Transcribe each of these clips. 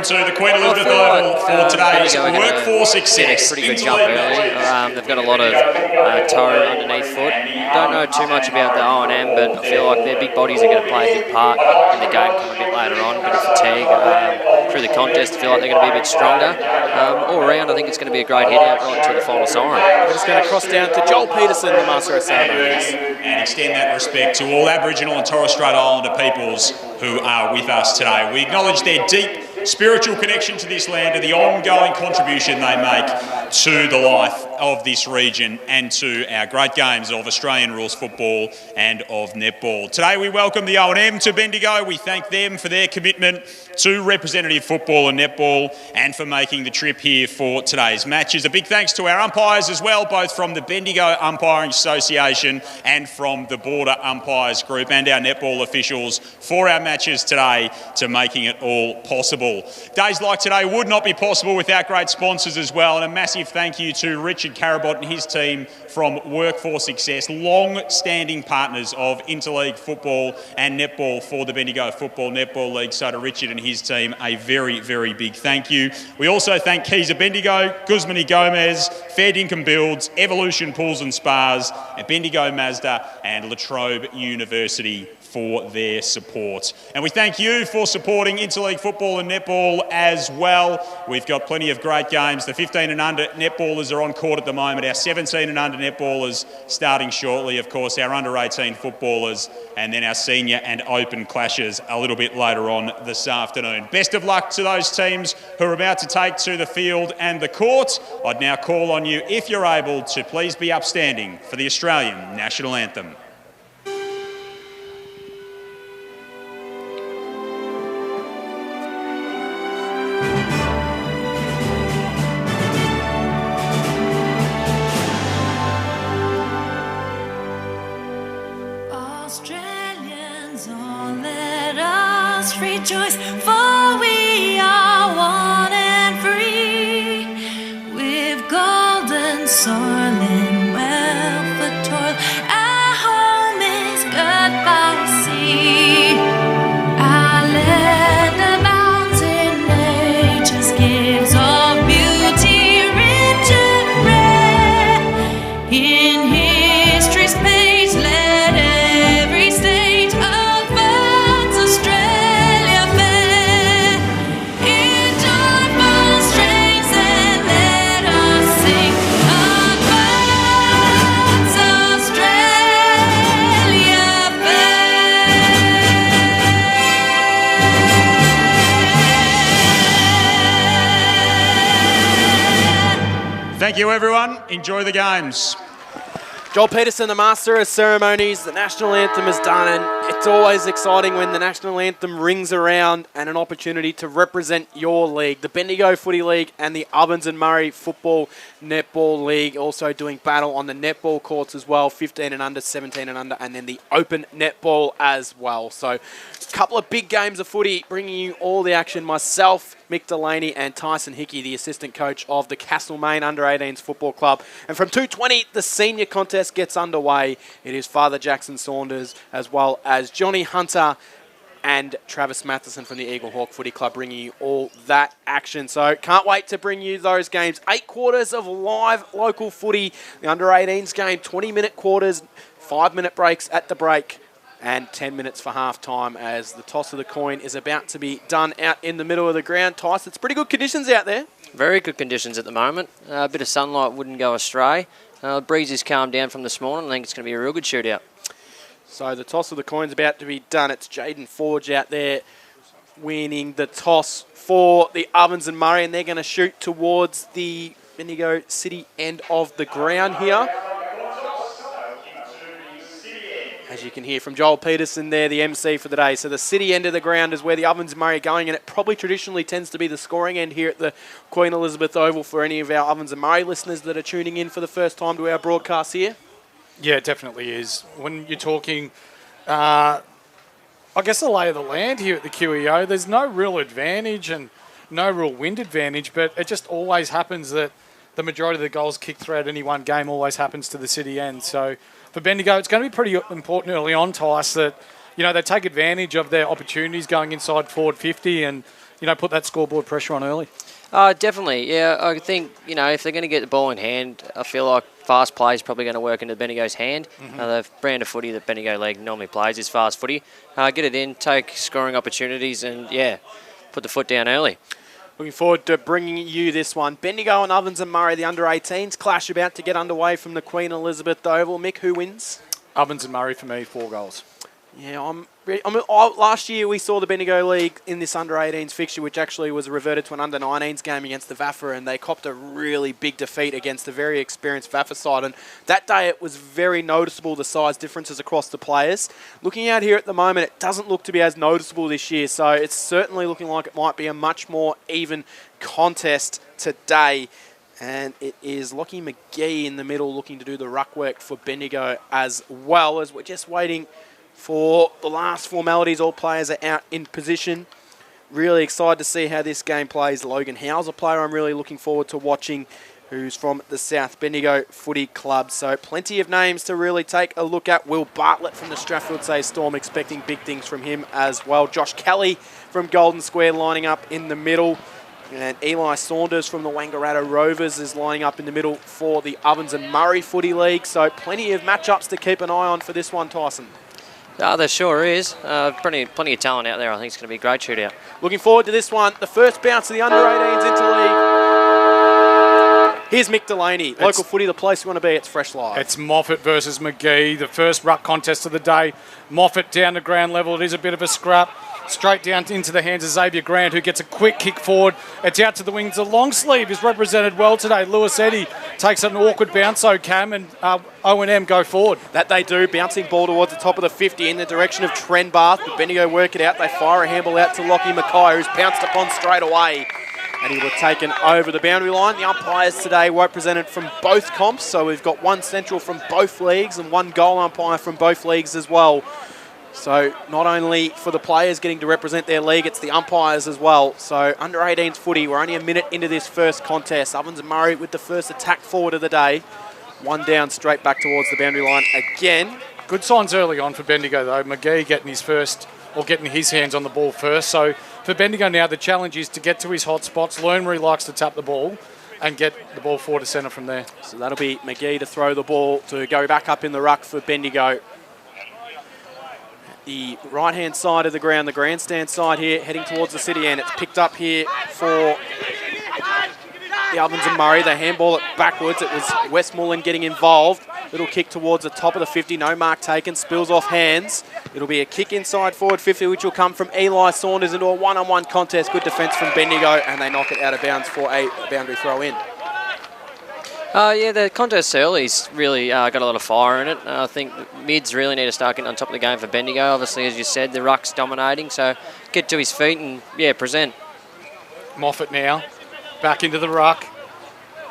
welcome to the Queen Elizabeth Oval for today's Workforce Success. Pretty good jump early. They've got a lot of toe underneath foot. Don't know too much about the O&M, but I feel like their big bodies are going to play a big part in the game come a bit later on. A bit of fatigue through the contest. I feel like they're going to be a bit stronger. All around, I think it's going to be a great hit out right until the final siren. We're just going to cross down to Joel Peterson, the Master of Ceremonies. And extend that respect to all Aboriginal and Torres Strait Islander peoples who are with us today. We acknowledge their deep spiritual connection to this land and the ongoing contribution they make to the life of this region and to our great games of Australian rules football and of netball. Today we welcome the O&M to Bendigo. We thank them for their commitment to representative football and netball and for making the trip here for today's matches. A big thanks to our umpires as well, both from the Bendigo Umpiring Association and from the Border Umpires Group, and our netball officials for our matches today to making it all possible. Days like today would not be possible without great sponsors as well, and a massive thank you to Richard Carabot and his team from Workforce Success, long-standing partners of Interleague football and netball for the Bendigo Football Netball League. So to Richard and his team, a very, very big thank you. We also thank Keys of Bendigo, Guzman y Gomez, Fair Dinkum Builds, Evolution Pools and Spas, and Bendigo Mazda and La Trobe University for their support. And we thank you for supporting Interleague football and netball as well. We've got plenty of great games. The 15 and under netballers are on court at the moment. Our 17 and under netballers starting shortly, of course, our under 18 footballers, and then our senior and open clashes a little bit later on this afternoon. Best of luck to those teams who are about to take to the field and the court. I'd now call on you, if you're able, to please be upstanding for the Australian National Anthem. Rejoice, for we are one and free, with golden soil and wealth of toil. Our home is good by sea. Our land abounds in nature's gifts of beauty, rich and rare. In history's page, let every stage of birds Australia. Thank you, everyone. Enjoy the games. Joel Peterson, the Master of Ceremonies. The National Anthem is done, and it's always exciting when the National Anthem rings around and an opportunity to represent your league. The Bendigo Footy League and the Ovens Murray Football Netball League also doing battle on the netball courts as well, 15 and under, 17 and under, and then the open netball as well. So a couple of big games of footy bringing you all the action. Myself, Mick Delaney and Tyson Hickey, the assistant coach of the Castlemaine Under-18s Football Club. And from 2:20, the senior contest gets underway. It is Father Jackson Saunders as well as Johnny Hunter and Travis Matheson from the Eagle Hawk Footy Club bringing you all that action. So can't wait to bring you those games. 8 quarters of live local footy. The Under-18s game, 20-minute quarters, 5-minute breaks at the break, and 10 minutes for half-time as the toss of the coin is about to be done out in the middle of the ground. Tice, it's pretty good conditions out there. Very good conditions at the moment. A bit of sunlight wouldn't go astray. The breeze has calmed down from this morning. I think it's going to be a real good shootout. So the toss of the coin's about to be done. It's Jaden Forge out there winning the toss for the Ovens and Murray, and they're going to shoot towards the Bendigo City end of the ground here. As you can hear from Joel Peterson there, the MC for the day. So the city end of the ground is where the Ovens Murray are going, and it probably traditionally tends to be the scoring end here at the Queen Elizabeth Oval for any of our Ovens and Murray listeners that are tuning in for the first time to our broadcast here. Yeah, it definitely is. When you're talking, I guess, the lay of the land here at the QEO, there's no real advantage and no real wind advantage, but it just always happens that the majority of the goals kicked throughout any one game always happens to the city end. So for Bendigo, it's going to be pretty important early on, Tice, that, you know, they take advantage of their opportunities going inside forward 50 and, put that scoreboard pressure on early. Definitely, yeah. I think, if they're going to get the ball in hand, I feel like fast play is probably going to work into Bendigo's hand. The brand of footy that Bendigo League normally plays is fast footy. Get it in, take scoring opportunities, and, put the foot down early. Looking forward to bringing you this one. Bendigo and Ovens and Murray, the under-18s clash about to get underway from the Queen Elizabeth Oval. Mick, who wins? Ovens and Murray for me, 4 goals. Yeah, last year we saw the Bendigo League in this under-18s fixture, which actually was reverted to an under-19s game against the VAFA, and they copped a really big defeat against a very experienced VAFA side. And that day it was very noticeable, the size differences across the players. Looking out here at the moment, it doesn't look to be as noticeable this year, so it's certainly looking like it might be a much more even contest today. And it is Lockie McGee in the middle looking to do the ruck work for Bendigo, as well as we're just waiting for the last formalities. All players are out in position. Really excited to see how this game plays. Logan Howe's a player I'm really looking forward to watching, who's from the South Bendigo Footy Club. So plenty of names to really take a look at. Will Bartlett from the Strathfield Say Storm, expecting big things from him as well. Josh Kelly from Golden Square lining up in the middle. And Eli Saunders from the Wangaratta Rovers is lining up in the middle for the Ovens and Murray Footy League. So plenty of matchups to keep an eye on for this one, Tyson. There sure is. Plenty of talent out there. I think it's going to be a great shootout. Looking forward to this one. The first bounce of the under-18s Interleague. Here's Mick Delaney. Local footy, the place you want to be. It's Fresh Live. It's Moffat versus McGee, the first ruck contest of the day. Moffat down to ground level. It is a bit of a scrap. Straight down into the hands of Xavier Grant, who gets a quick kick forward. It's out to the wings. The long sleeve is represented well today. Lewis Eddy takes an awkward bounce, Cam, and O&M go forward. That they do. Bouncing ball towards the top of the 50 in the direction of Trent Bath. But Bendigo work it out. They fire a handball out to Lockie Mackay, who's pounced upon straight away. And he will taken over the boundary line. The umpires today were represented from both comps. So we've got one central from both leagues and one goal umpire from both leagues as well. So not only for the players getting to represent their league, it's the umpires as well. So under-18s footy, we're only a minute into this first contest. Ovens and Murray with the first attack forward of the day. One down, straight back towards the boundary line again. Good signs early on for Bendigo though. McGee getting his first, or getting his hands on the ball first. So for Bendigo now, the challenge is to get to his hot spots, learn where he likes to tap the ball, and get the ball forward to centre from there. So that'll be McGee to throw the ball to go back up in the ruck for Bendigo. The right-hand side of the ground, the grandstand side here, heading towards the city end. It's picked up here for the Ovens and Murray. They handball it backwards. It was Westmoreland getting involved. Little kick towards the top of the 50. No mark taken. Spills off hands. It'll be a kick inside forward 50, which will come from Eli Saunders into a one-on-one contest. Good defence from Bendigo, and they knock it out of bounds for a boundary throw in. The contest early's really got a lot of fire in it. I think mids really need to start getting on top of the game for Bendigo. Obviously, as you said, the ruck's dominating, so get to his feet and, present. Moffat now, back into the ruck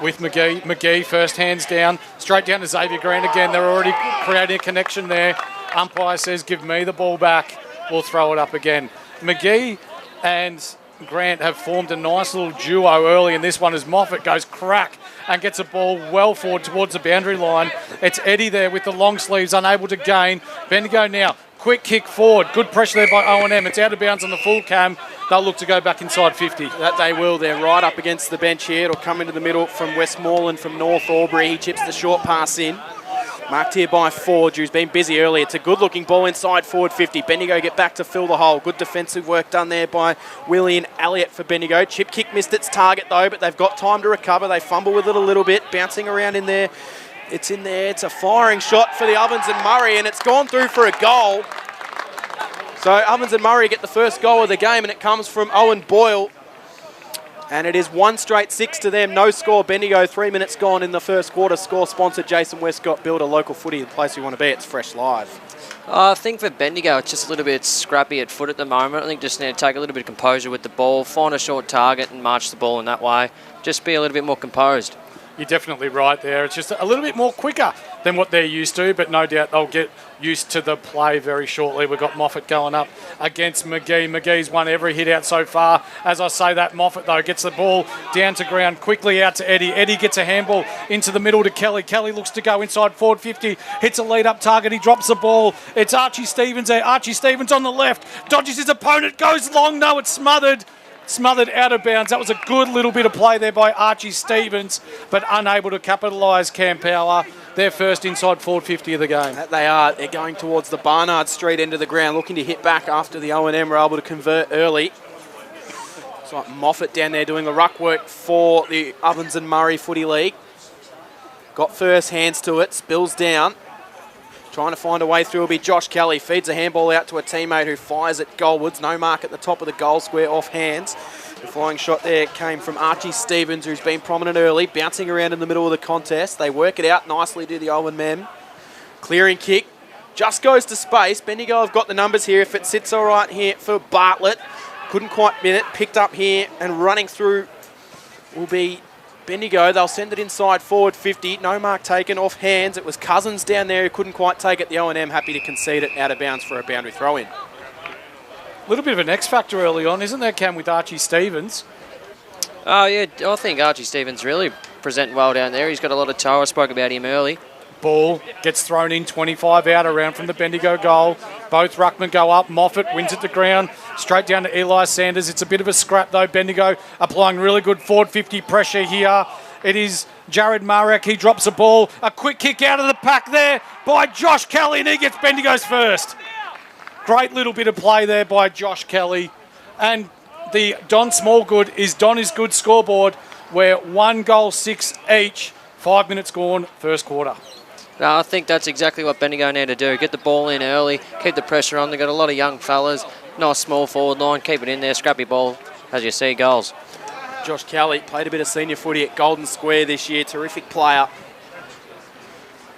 with McGee. McGee first hands down, straight down to Xavier Grant again. They're already creating a connection there. Umpire says, give me the ball back. We'll throw it up again. McGee and Grant have formed a nice little duo early in this one as Moffat goes crack and gets a ball well forward towards the boundary line. It's Eddie there with the long sleeves, unable to gain. Bendigo now, quick kick forward. Good pressure there by O&M. It's out of bounds on the full cam. They'll look to go back inside 50. That they will. They're right up against the bench here. It'll come into the middle from Westmoreland from North Albury. He chips the short pass in. Marked here by Ford, who's been busy early. It's a good-looking ball inside forward 50. Bendigo get back to fill the hole. Good defensive work done there by William Elliott for Bendigo. Chip kick missed its target, though, but they've got time to recover. They fumble with it a little bit, bouncing around in there. It's in there. It's a firing shot for the Ovens and Murray, and it's gone through for a goal. So Ovens and Murray get the first goal of the game, and it comes from Owen Boyle. And it is 1 straight 6 to them. No score. Bendigo, 3 minutes gone in the first quarter. Score sponsor Jason Westcott. Build a local footy, the place you want to be. It's Fresh Live. I think for Bendigo, it's just a little bit scrappy at foot at the moment. I think just need to take a little bit of composure with the ball, find a short target and march the ball in that way. Just be a little bit more composed. You're definitely right there. It's just a little bit more quicker than what they're used to, but no doubt they'll get used to the play very shortly. We've got Moffat going up against McGee. McGee's won every hit out so far. As I say that, Moffat, though, gets the ball down to ground, quickly out to Eddie. Eddie gets a handball into the middle to Kelly. Kelly looks to go inside forward 50, hits a lead-up target. He drops the ball. It's Archie Stevens there. Archie Stevens on the left, dodges his opponent, goes long. No, it's smothered. smothered out of bounds. That was a good little bit of play there by Archie Stevens, but unable to capitalise. Cam Power, their first inside forward 50 of the game. That they are. They're going towards the Barnard Street end of the ground, looking to hit back after the O&M were able to convert early. It's like Moffat down there doing the ruck work for the Ovens and Murray Footy League. Got first hands to it, spills down. Trying to find a way through will be Josh Kelly. Feeds a handball out to a teammate who fires it goalwards. No mark at the top of the goal square off hands. The flying shot there came from Archie Stevens, who's been prominent early, bouncing around in the middle of the contest. They work it out nicely, do the Owen men. Clearing kick, just goes to space. Bendigo have got the numbers here. If it sits all right here for Bartlett, couldn't quite win it. Picked up here and running through will be Bendigo. They'll send it inside forward 50. No mark taken off hands. It was Cousins down there who couldn't quite take it. The O&M happy to concede it out of bounds for a boundary throw in. A little bit of an X factor early on, isn't there, Cam, with Archie Stevens? Oh, yeah, I think Archie Stevens really presenting well down there. He's got a lot of toe. I spoke about him early. Ball gets thrown in, 25 out around from the Bendigo goal. Both ruckmen go up. Moffat wins at the ground. Straight down to Eli Sanders. It's a bit of a scrap though. Bendigo applying really good forward 50 pressure here. It is Jared Marek. He drops the ball. A quick kick out of the pack there by Josh Kelly, and he gets Bendigo's first. Great little bit of play there by Josh Kelly. And the Don Smallgood is Don is good scoreboard, where 1 goal, 6 each. 5 minutes gone, first quarter. No, I think that's exactly what Bendigo need to do. Get the ball in early, keep the pressure on. They've got a lot of young fellas. Nice small forward line. Keep it in there. Scrappy ball, as you see, goals. Josh Kelly played a bit of senior footy at Golden Square this year. Terrific player.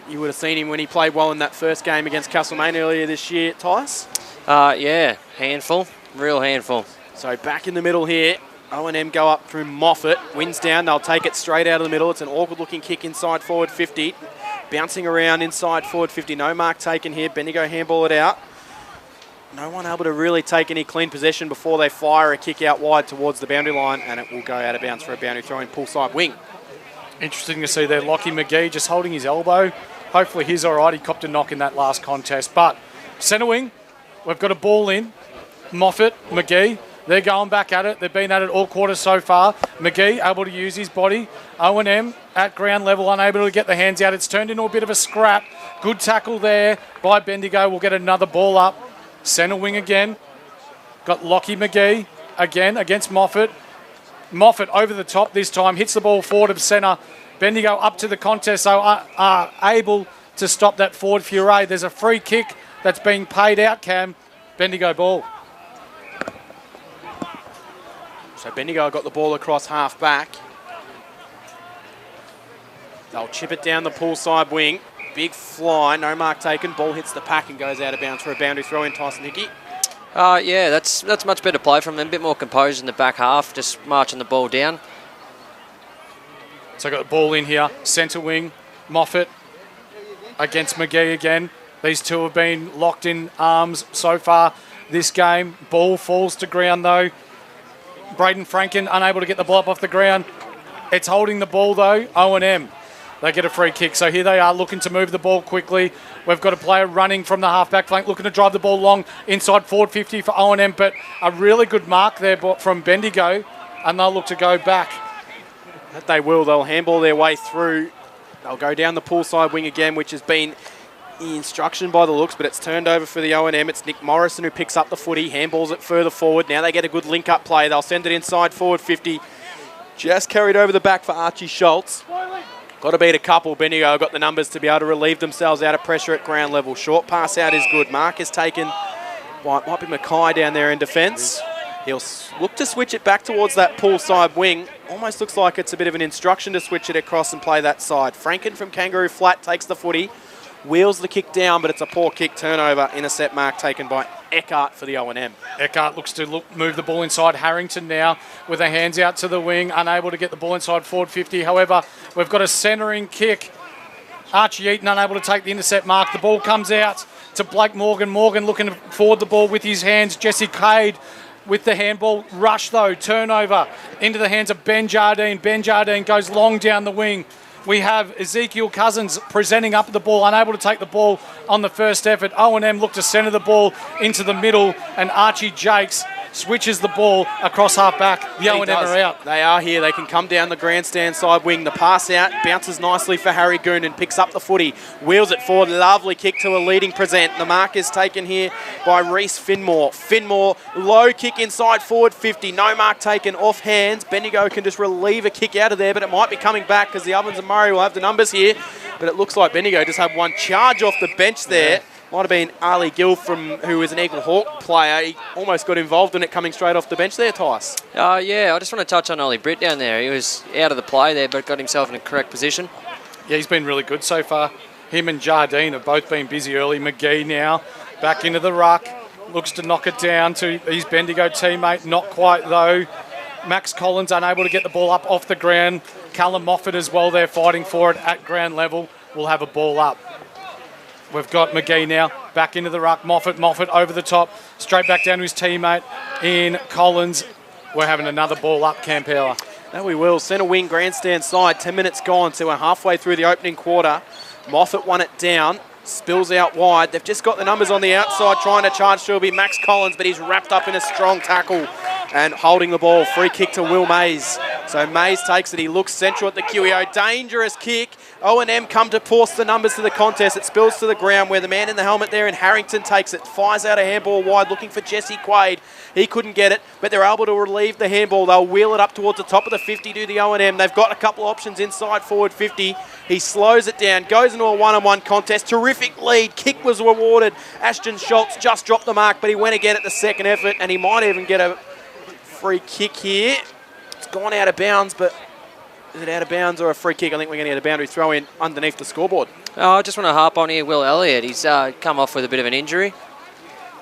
You would have seen him when he played well in that first game against Castlemaine earlier this year, Tice. Yeah, handful. Real handful. So back in the middle here. O&M go up through Moffat. Wins down. They'll take it straight out of the middle. It's an awkward-looking kick inside forward 50. Bouncing around inside forward 50. No mark taken here. Bendigo handball it out. No one able to really take any clean possession before they fire a kick out wide towards the boundary line, and it will go out of bounds for a boundary throw in pull side wing. Interesting to see there, Lockie McGee just holding his elbow. Hopefully he's all right. He copped a knock in that last contest. But centre wing, we've got a ball in. Moffat, McGee, they're going back at it. They've been at it all quarter so far. McGee able to use his body. O&M at ground level, unable to get the hands out. It's turned into a bit of a scrap. Good tackle there by Bendigo. We'll get another ball up. Centre wing again. Got Lockie McGee again against Moffat. Moffat over the top this time. Hits the ball forward of centre. Bendigo up to the contest, so are able to stop that forward fury. There's a free kick that's being paid out, Cam. Bendigo ball. So Bendigo got the ball across half back. They'll chip it down the pool side wing. Big fly, no mark taken. Ball hits the pack and goes out of bounds for a boundary throw in. Tyson Hickey. Yeah, that's much better play from them. A bit more composed in the back half, just marching the ball down. So got the ball in here. Centre wing, Moffat against McGee again. These two have been locked in arms so far this game. Ball falls to ground though. Braden Franken unable to get the ball up off the ground. It's holding the ball though, O&M. They get a free kick. So here they are looking to move the ball quickly. We've got a player running from the half-back flank, looking to drive the ball long inside forward 50 for O&M, but a really good mark there from Bendigo, and they'll look to go back. That they will. They'll handball their way through. They'll go down the pool side wing again, which has been the instruction by the looks, but it's turned over for the O&M. It's Nick Morrison who picks up the footy, handballs it further forward. Now they get a good link-up play. They'll send it inside forward 50. Just carried over the back for Archie Schultz. Got to beat a couple. Bendigo got the numbers to be able to relieve themselves out of pressure at ground level. Short pass out is good. Mark is taken by, might be Mackay down there in defence. He'll look to switch it back towards that pool side wing. Almost looks like it's a bit of an instruction to switch it across and play that side. Franken from Kangaroo Flat takes the footy. Wheels the kick down, but it's a poor kick turnover. Intercept mark taken by Eckhart for the O&M. Eckhart looks to move the ball inside. Harrington now with the hands out to the wing, unable to get the ball inside forward 50. However, we've got a centering kick. Archie Eaton unable to take the intercept mark. The ball comes out to Blake Morgan. Morgan looking to forward the ball with his hands. Jesse Cade with the handball. Rush though, turnover into the hands of Ben Jardine. Ben Jardine goes long down the wing. We have Ezekiel Cousins presenting up the ball, unable to take the ball on the first effort. O&M look to centre the ball into the middle, and Archie Jakes switches the ball across half-back. The O&M are out. They are here. They can come down the grandstand side wing. The pass out bounces nicely for Harry Goonan. Picks up the footy. Wheels it forward. Lovely kick to a leading present. The mark is taken here by Reece Finmore. Finmore, low kick inside forward 50. No mark taken off hands. Bendigo can just relieve a kick out of there, but it might be coming back because the Ovens and Murray will have the numbers here. But it looks like Bendigo just had one charge off the bench there. Yeah. Might have been Ali Gill, who is an Eagle Hawk player. He almost got involved in it coming straight off the bench there, Tice. Yeah, I just want to touch on Ollie Britt down there. He was out of the play there, but got himself in a correct position. Yeah, he's been really good so far. Him and Jardine have both been busy early. McGee now back into the ruck. Looks to knock it down to his Bendigo teammate. Not quite, though. Max Collins unable to get the ball up off the ground. Callum Moffat as well there fighting for it at ground level. Will have a ball up. We've got McGee now back into the ruck. Moffat over the top. Straight back down to his teammate in Collins. We're having another ball up, Cam Power. No, we will. Centre wing, grandstand side. 10 minutes gone, so we're halfway through the opening quarter. Moffat won it down. Spills out wide. They've just got the numbers on the outside trying to charge to be Max Collins, but he's wrapped up in a strong tackle and holding the ball. Free kick to Will Mays. So Mays takes it. He looks central at the QEO. Dangerous kick. O&M come to force the numbers to the contest. It spills to the ground where the man in the helmet there in Harrington takes it. Fires out a handball wide looking for Jesse Quaid. He couldn't get it, but they're able to relieve the handball. They'll wheel it up towards the top of the 50 to the O&M. They've got a couple of options inside forward 50. He slows it down, goes into a one-on-one contest. Terrific lead. Kick was rewarded. Ashton Schultz just dropped the mark, but he went again at the second effort, and he might even get a free kick here. It's gone out of bounds, but is it out of bounds or a free kick? I think we're going to get a boundary throw in underneath the scoreboard. Oh, I just want to harp on here, Will Elliott. He's come off with a bit of an injury.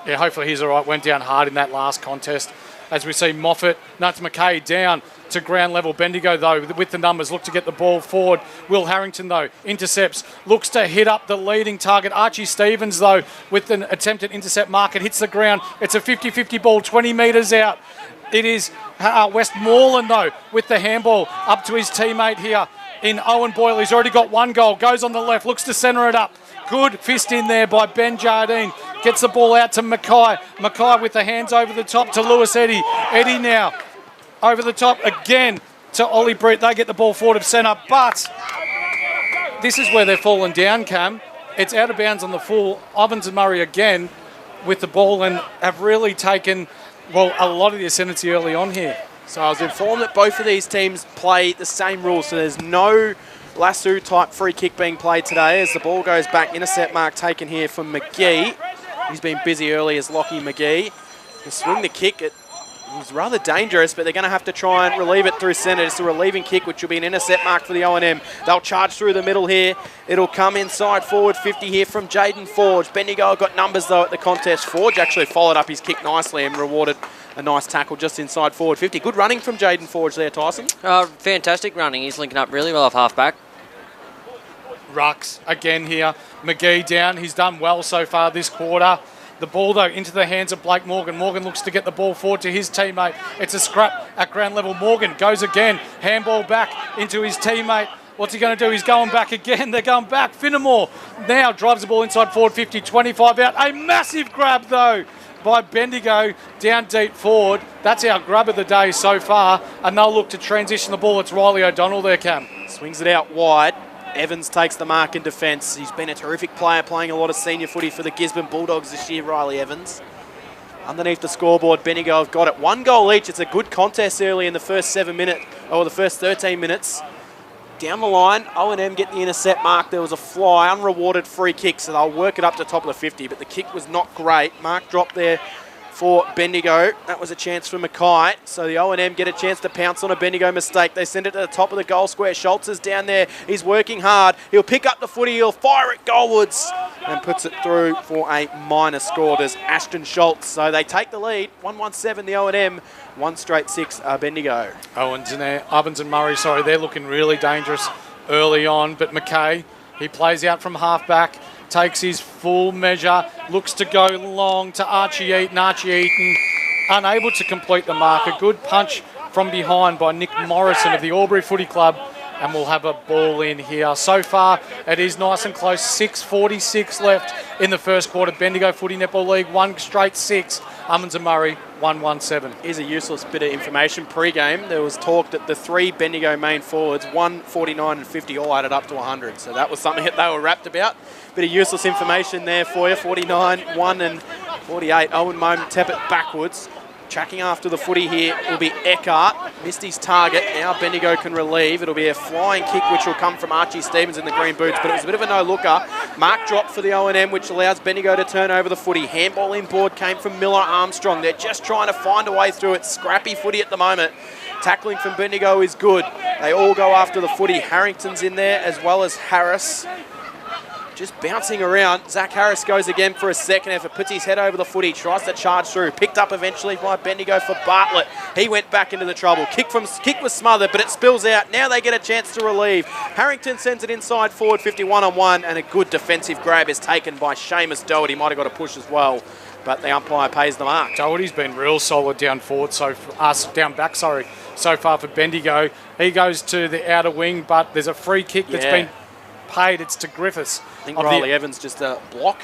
Yeah, hopefully he's all right. Went down hard in that last contest. As we see Moffat, Nuts McKay down to ground level. Bendigo, though, with the numbers, look to get the ball forward. Will Harrington, though, intercepts. Looks to hit up the leading target. Archie Stevens, though, with an attempted intercept mark. It hits the ground. It's a 50-50 ball, 20 metres out. It is Westmoreland, though, with the handball up to his teammate here in Owen Boyle. He's already got one goal. Goes on the left, looks to centre it up. Good fist in there by Ben Jardine. Gets the ball out to Mackay. Mackay with the hands over the top to Lewis Eddy. Eddy now over the top again to Ollie Britt. They get the ball forward of centre, but this is where they're falling down, Cam. It's out of bounds on the full. Ovens and Murray again with the ball and have really taken, well, a lot of the ascendancy early on here. So I was informed that both of these teams play the same rules, so there's no lasso type free kick being played today as the ball goes back. Intercept mark taken here from McGee. He's been busy early as Lockie McGee. To swing the kick, it was rather dangerous, but they're going to have to try and relieve it through centre. It's a relieving kick, which will be an intercept mark for the O&M. They'll charge through the middle here. It'll come inside forward 50 here from Jaden Forge. Bendigo got numbers, though, at the contest. Forge actually followed up his kick nicely and rewarded a nice tackle just inside forward 50. Good running from Jaden Forge there, Tyson. Fantastic running. He's linking up really well off half-back. Rucks again here. McGee down. He's done well so far this quarter. The ball, though, into the hands of Blake Morgan. Morgan looks to get the ball forward to his teammate. It's a scrap at ground level. Morgan goes again. Handball back into his teammate. What's he going to do? He's going back again. They're going back. Finnemore now drives the ball inside forward 50, 25 out. A massive grab, though, by Bendigo down deep forward. That's our grab of the day so far. And they'll look to transition the ball. It's Riley O'Donnell there, Cam. Swings it out wide. Evans takes the mark in defence. He's been a terrific player, playing a lot of senior footy for the Gisborne Bulldogs this year, Riley Evans. Underneath the scoreboard, Bendigo have got it. 1 goal each. It's a good contest early in the first 7 minutes, or the first 13 minutes. Down the line, O&M get the intercept mark. There was a fly, unrewarded free kick, so they'll work it up to top of the 50, but the kick was not great. Mark dropped there for Bendigo. That was a chance for Mackay. So the O&M get a chance to pounce on a Bendigo mistake. They send it to the top of the goal square. Schultz is down there. He's working hard. He'll pick up the footy. He'll fire it goalwards and puts it through for a minor score. There's Ashton Schultz. So they take the lead. 1-1-7 the O&M. 1 straight 6 Bendigo. Ovens and Murray, they're looking really dangerous early on. But Mackay, he plays out from half-back. Takes his full measure, looks to go long to Archie Eaton. Archie Eaton unable to complete the mark. A good punch from behind by Nick Morrison of the Albury Footy Club, and we'll have a ball in here. So far, it is nice and close. 6:46 left in the first quarter. Bendigo Footy Netball League, 1 straight 6. Ovens Murray 117. Here's a useless bit of information. Pre-game, there was talk that the 3 Bendigo main forwards, 1, 49 and 50, all added up to 100. So that was something that they were rapped about. Bit of useless information there for you. 49, 1 and 48. Owen Moan tap it backwards. Tracking after the footy here will be Eckhart. Missed his target. Now Bendigo can relieve. It'll be a flying kick which will come from Archie Stevens in the green boots, but it was a bit of a no-looker. Mark drop for the O&M, which allows Bendigo to turn over the footy. Handball inboard came from Miller Armstrong. They're just trying to find a way through it. Scrappy footy at the moment. Tackling from Bendigo is good. They all go after the footy. Harrington's in there as well as Harris. Just bouncing around. Zach Harris goes again for a second effort, puts his head over the footy, tries to charge through. Picked up eventually by Bendigo for Bartlett. He went back into the trouble. Kick was smothered, but it spills out. Now they get a chance to relieve. Harrington sends it inside forward, 51-on-1, and a good defensive grab is taken by Seamus Doherty. Might have got a push as well, but the umpire pays the mark. Doherty's been real solid down forward, down back, so far for Bendigo. He goes to the outer wing, but there's a free kick that's been paid. It's to Griffiths. I think Riley Evans just a block.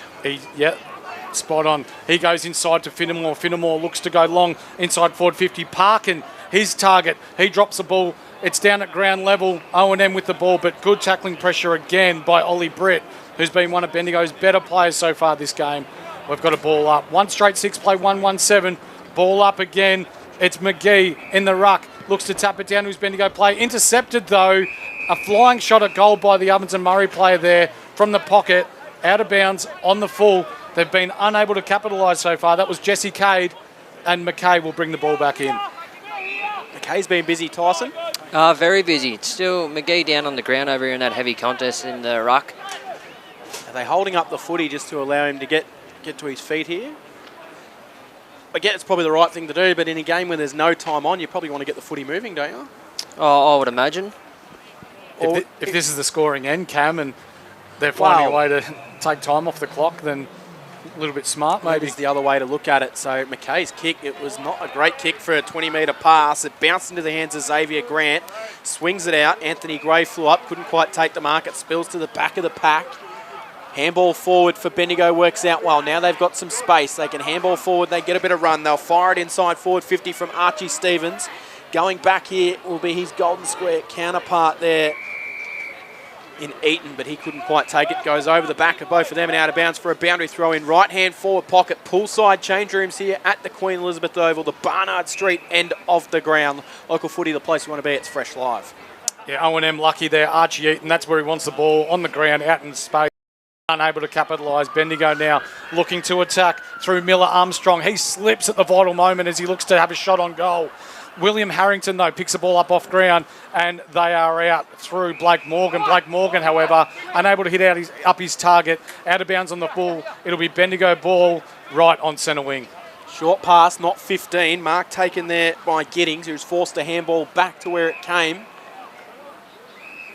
Spot on. He goes inside to Finnemore. Finnemore looks to go long inside forward 50. Parkin, his target. He drops the ball. It's down at ground level. O&M with the ball, but good tackling pressure again by Ollie Britt, who's been one of Bendigo's better players so far this game. We've got a ball up. 1 straight 6 play, 1-1-7. Ball up again. It's McGee in the ruck. Looks to tap it down to his Bendigo play. Intercepted though. A flying shot at goal by the Ovens Murray player there from the pocket, out of bounds on the full. They've been unable to capitalise so far. That was Jesse Cade, and McKay will bring the ball back in. McKay's been busy, Tyson. Very busy. It's still McGee down on the ground over here in that heavy contest in the ruck. Are they holding up the footy just to allow him to get to his feet here? I get it's probably the right thing to do, but in a game when there's no time on, you probably want to get the footy moving, don't you? Oh, I would imagine. If this is the scoring end, Cam, and they're finding a way to take time off the clock, then a little bit smart maybe. It's the other way to look at it. So McKay's kick, it was not a great kick for a 20-metre pass. It bounced into the hands of Xavier Grant, swings it out. Anthony Gray flew up, couldn't quite take the mark. It spills to the back of the pack. Handball forward for Bendigo works out well. Now they've got some space. They can handball forward, they get a bit of run. They'll fire it inside forward 50 from Archie Stevens. Going back here will be his Golden Square counterpart there in Eaton, but he couldn't quite take it. Goes over the back of both of them and out of bounds for a boundary throw in. Right hand forward pocket, poolside change rooms here at the Queen Elizabeth Oval, the Barnard Street end of the ground. Local footy, the place you want to be, it's fresh live. Yeah, O&M lucky there. Archie Eaton, that's where he wants the ball, on the ground, out in space. Unable to capitalise. Bendigo now looking to attack through Miller Armstrong. He slips at the vital moment as he looks to have a shot on goal. William Harrington, though, picks the ball up off ground, and they are out through Blake Morgan. Blake Morgan, however, unable to hit up his target. Out of bounds on the ball. It'll be Bendigo ball right on centre wing. Short pass, not 15. Mark taken there by Giddings, who's forced a handball back to where it came.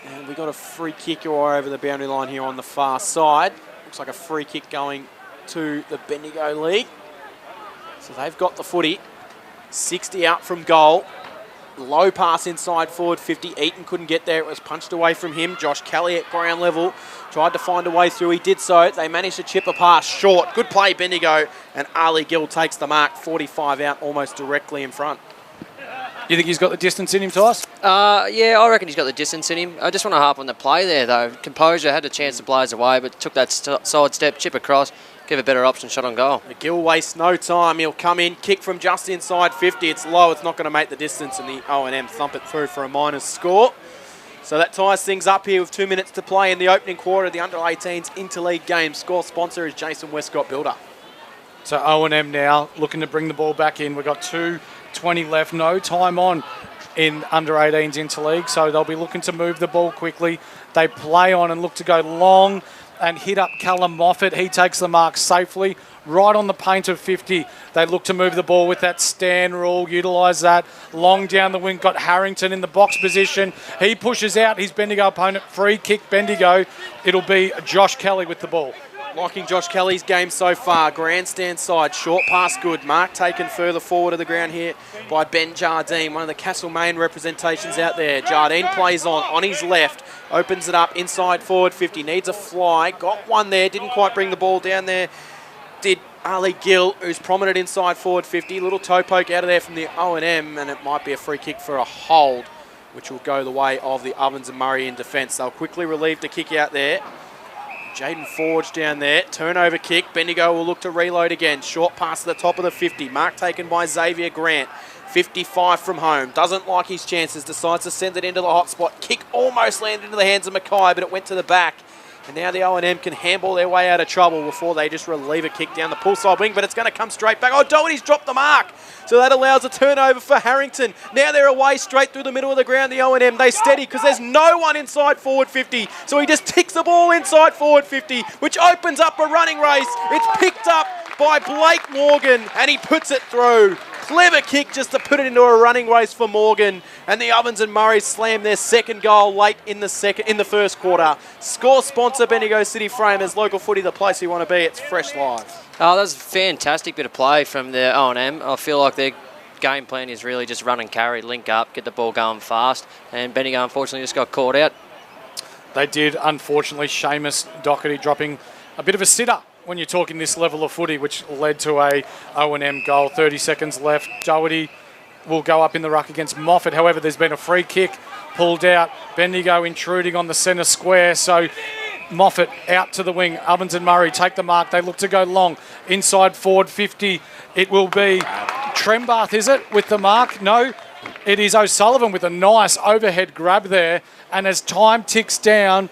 And we got a free kick over the boundary line here on the far side. Looks like a free kick going to the Bendigo League. So they've got the footy. 60 out from goal. Low pass inside forward 50. Eaton couldn't get there. It was punched away from him. Josh Kelly at ground level tried to find a way through. He did so. They managed to chip a pass short. Good play, Bendigo. And Ali Gill takes the mark. 45 out, almost directly in front. You think he's got the distance in him, Tice? Yeah, I reckon he's got the distance in him. I just want to harp on the play there, though. Composure, had a chance to blaze away, but took that side step, chip across, give a better option, shot on goal. Gill wastes no time. He'll come in, kick from just inside 50. It's low. It's not going to make the distance, and the O&M thump it through for a minus score. So that ties things up here with 2 minutes to play in the opening quarter of the Under-18s Interleague game. Score sponsor is Jason Westcott Builder. So O&M now looking to bring the ball back in. We've got 2:20 left, no time on in Under-18s Interleague, so they'll be looking to move the ball quickly. They play on and look to go long and hit up Callum Moffat. He takes the mark safely, right on the paint of 50. They look to move the ball with that stand rule, utilise that. Long down the wing, got Harrington in the box position. He pushes out his Bendigo opponent. Free kick Bendigo. It'll be Josh Kelly with the ball. Liking Josh Kelly's game so far. Grandstand side, short pass good. Mark taken further forward of the ground here by Ben Jardine, one of the Castlemaine representations out there. Jardine plays on his left, opens it up inside forward 50, needs a fly. Got one there, didn't quite bring the ball down there. Did Ali Gill, who's prominent inside forward 50. Little toe poke out of there from the O&M, and it might be a free kick for a hold, which will go the way of the Ovens and Murray in defence. They'll quickly relieve the kick out there. Jaden Forge down there. Turnover kick. Bendigo will look to reload again. Short pass to the top of the 50. Mark taken by Xavier Grant. 55 from home. Doesn't like his chances. Decides to send it into the hot spot. Kick almost landed into the hands of Mackay, but it went to the back. And now the O&M can handball their way out of trouble before they just relieve a kick down the pull side wing, but it's going to come straight back. Oh, Doherty's dropped the mark. So that allows a turnover for Harrington. Now they're away straight through the middle of the ground, the O&M. They steady because there's no one inside forward 50. So he just ticks the ball inside forward 50, which opens up a running race. It's picked up by Blake Morgan, and he puts it through. Clever kick just to put it into a running race for Morgan. And the Ovens and Murray slam their second goal late in the first quarter. Score sponsor Bendigo City Framers. Local footy, the place you want to be. It's Fresh Live. Oh, that was a fantastic bit of play from the O&M. I feel like their game plan is really just run and carry, link up, get the ball going fast. And Bendigo unfortunately just got caught out. They did, unfortunately. Seamus Doherty dropping a bit of a sitter when you're talking this level of footy, which led to a O&M goal. 30 seconds left. Doherty will go up in the ruck against Moffat. However, there's been a free kick pulled out. Bendigo intruding on the centre square. So Moffat out to the wing. Ovens and Murray take the mark. They look to go long. Inside forward 50. It will be Trembath, is it, with the mark? No, it is O'Sullivan with a nice overhead grab there. And as time ticks down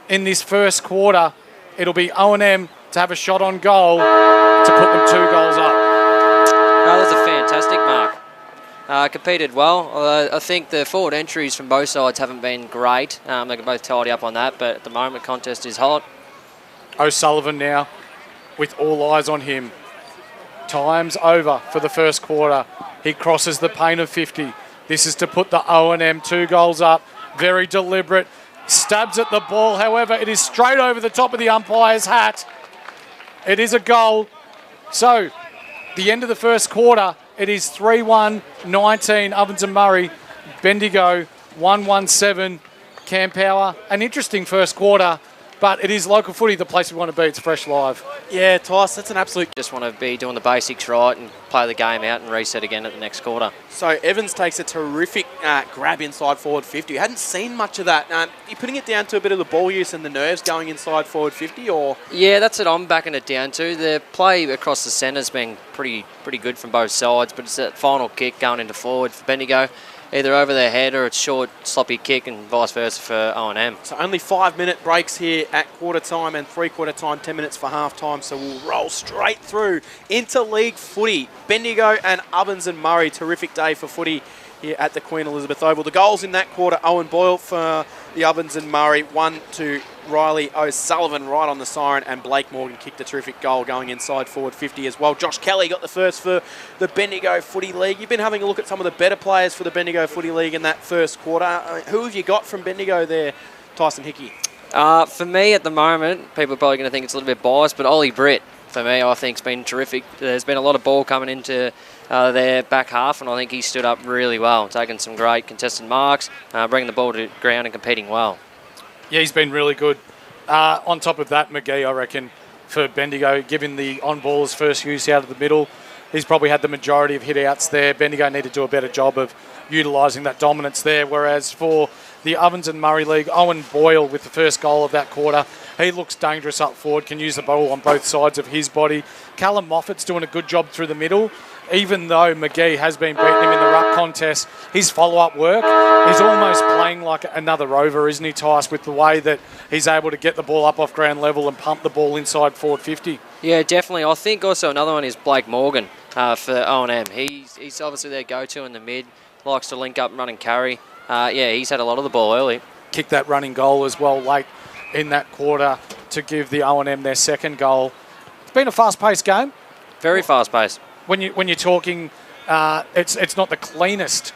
in this first quarter, it'll be O&M to have a shot on goal to put them 2 goals up. Oh, that's a fantastic mark. Competed well. I think the forward entries from both sides haven't been great. They can both tidy up on that, but at the moment, contest is hot. O'Sullivan now with all eyes on him. Time's over for the first quarter. He crosses the paint of 50. This is to put the O&M 2 goals up. Very deliberate. Stabs at the ball. However, it is straight over the top of the umpire's hat. It is a goal. So, the end of the first quarter, it is 3-1-19, Ovens and Murray. Bendigo, 1-1-7, Campower. An interesting first quarter, but it is local footy, the place we want to be. It's Fresh Live. Yeah, Tice, that's an absolute... Just want to be doing the basics right and play the game out and reset again at the next quarter. So Evans takes a terrific grab inside forward 50. Hadn't seen much of that. You putting it down to a bit of the ball use and the nerves going inside forward 50, or...? Yeah, that's what I'm backing it down to. The play across the centre's been pretty good from both sides, but it's that final kick going into forward for Bendigo. Either over their head or it's short, sloppy kick, and vice versa for O&M. So only 5-minute breaks here at quarter time and 3/4 time, 10 minutes for half time. So we'll roll straight through Interleague footy. Bendigo and Ovens and Murray. Terrific day for footy here at the Queen Elizabeth Oval. The goals in that quarter, Owen Boyle for the Ovens and Murray, 1 to Riley O'Sullivan right on the siren, and Blake Morgan kicked a terrific goal going inside forward 50 as well. Josh Kelly got the first for the Bendigo Footy League. You've been having a look at some of the better players for the Bendigo Footy League in that first quarter. Who have you got from Bendigo there, Tyson Hickey? For me at the moment, people are probably going to think it's a little bit biased, but Ollie Britt, for me, I think has been terrific. There's been a lot of ball coming into their back half, and I think he stood up really well, taking some great contested marks, bringing the ball to ground and competing well. Yeah, he's been really good. On top of that, McGee, I reckon, for Bendigo, given the on-ball's first use out of the middle, he's probably had the majority of hit-outs there. Bendigo need to do a better job of utilising that dominance there, whereas for the Ovens and Murray League, Owen Boyle with the first goal of that quarter, he looks dangerous up forward, can use the ball on both sides of his body. Callum Moffat's doing a good job through the middle. Even though McGee has been beating him in the ruck contest, his follow-up work, he's almost playing like another rover, isn't he, Tice, with the way that he's able to get the ball up off ground level and pump the ball inside forward 50. Yeah, definitely. I think also another one is Blake Morgan for O&M. He's obviously their go-to in the mid, likes to link up, run and carry. Yeah, he's had a lot of the ball early. Kicked that running goal as well late in that quarter to give the O&M their second goal. It's been a fast-paced game. Very fast-paced. When you're talking, it's not the cleanest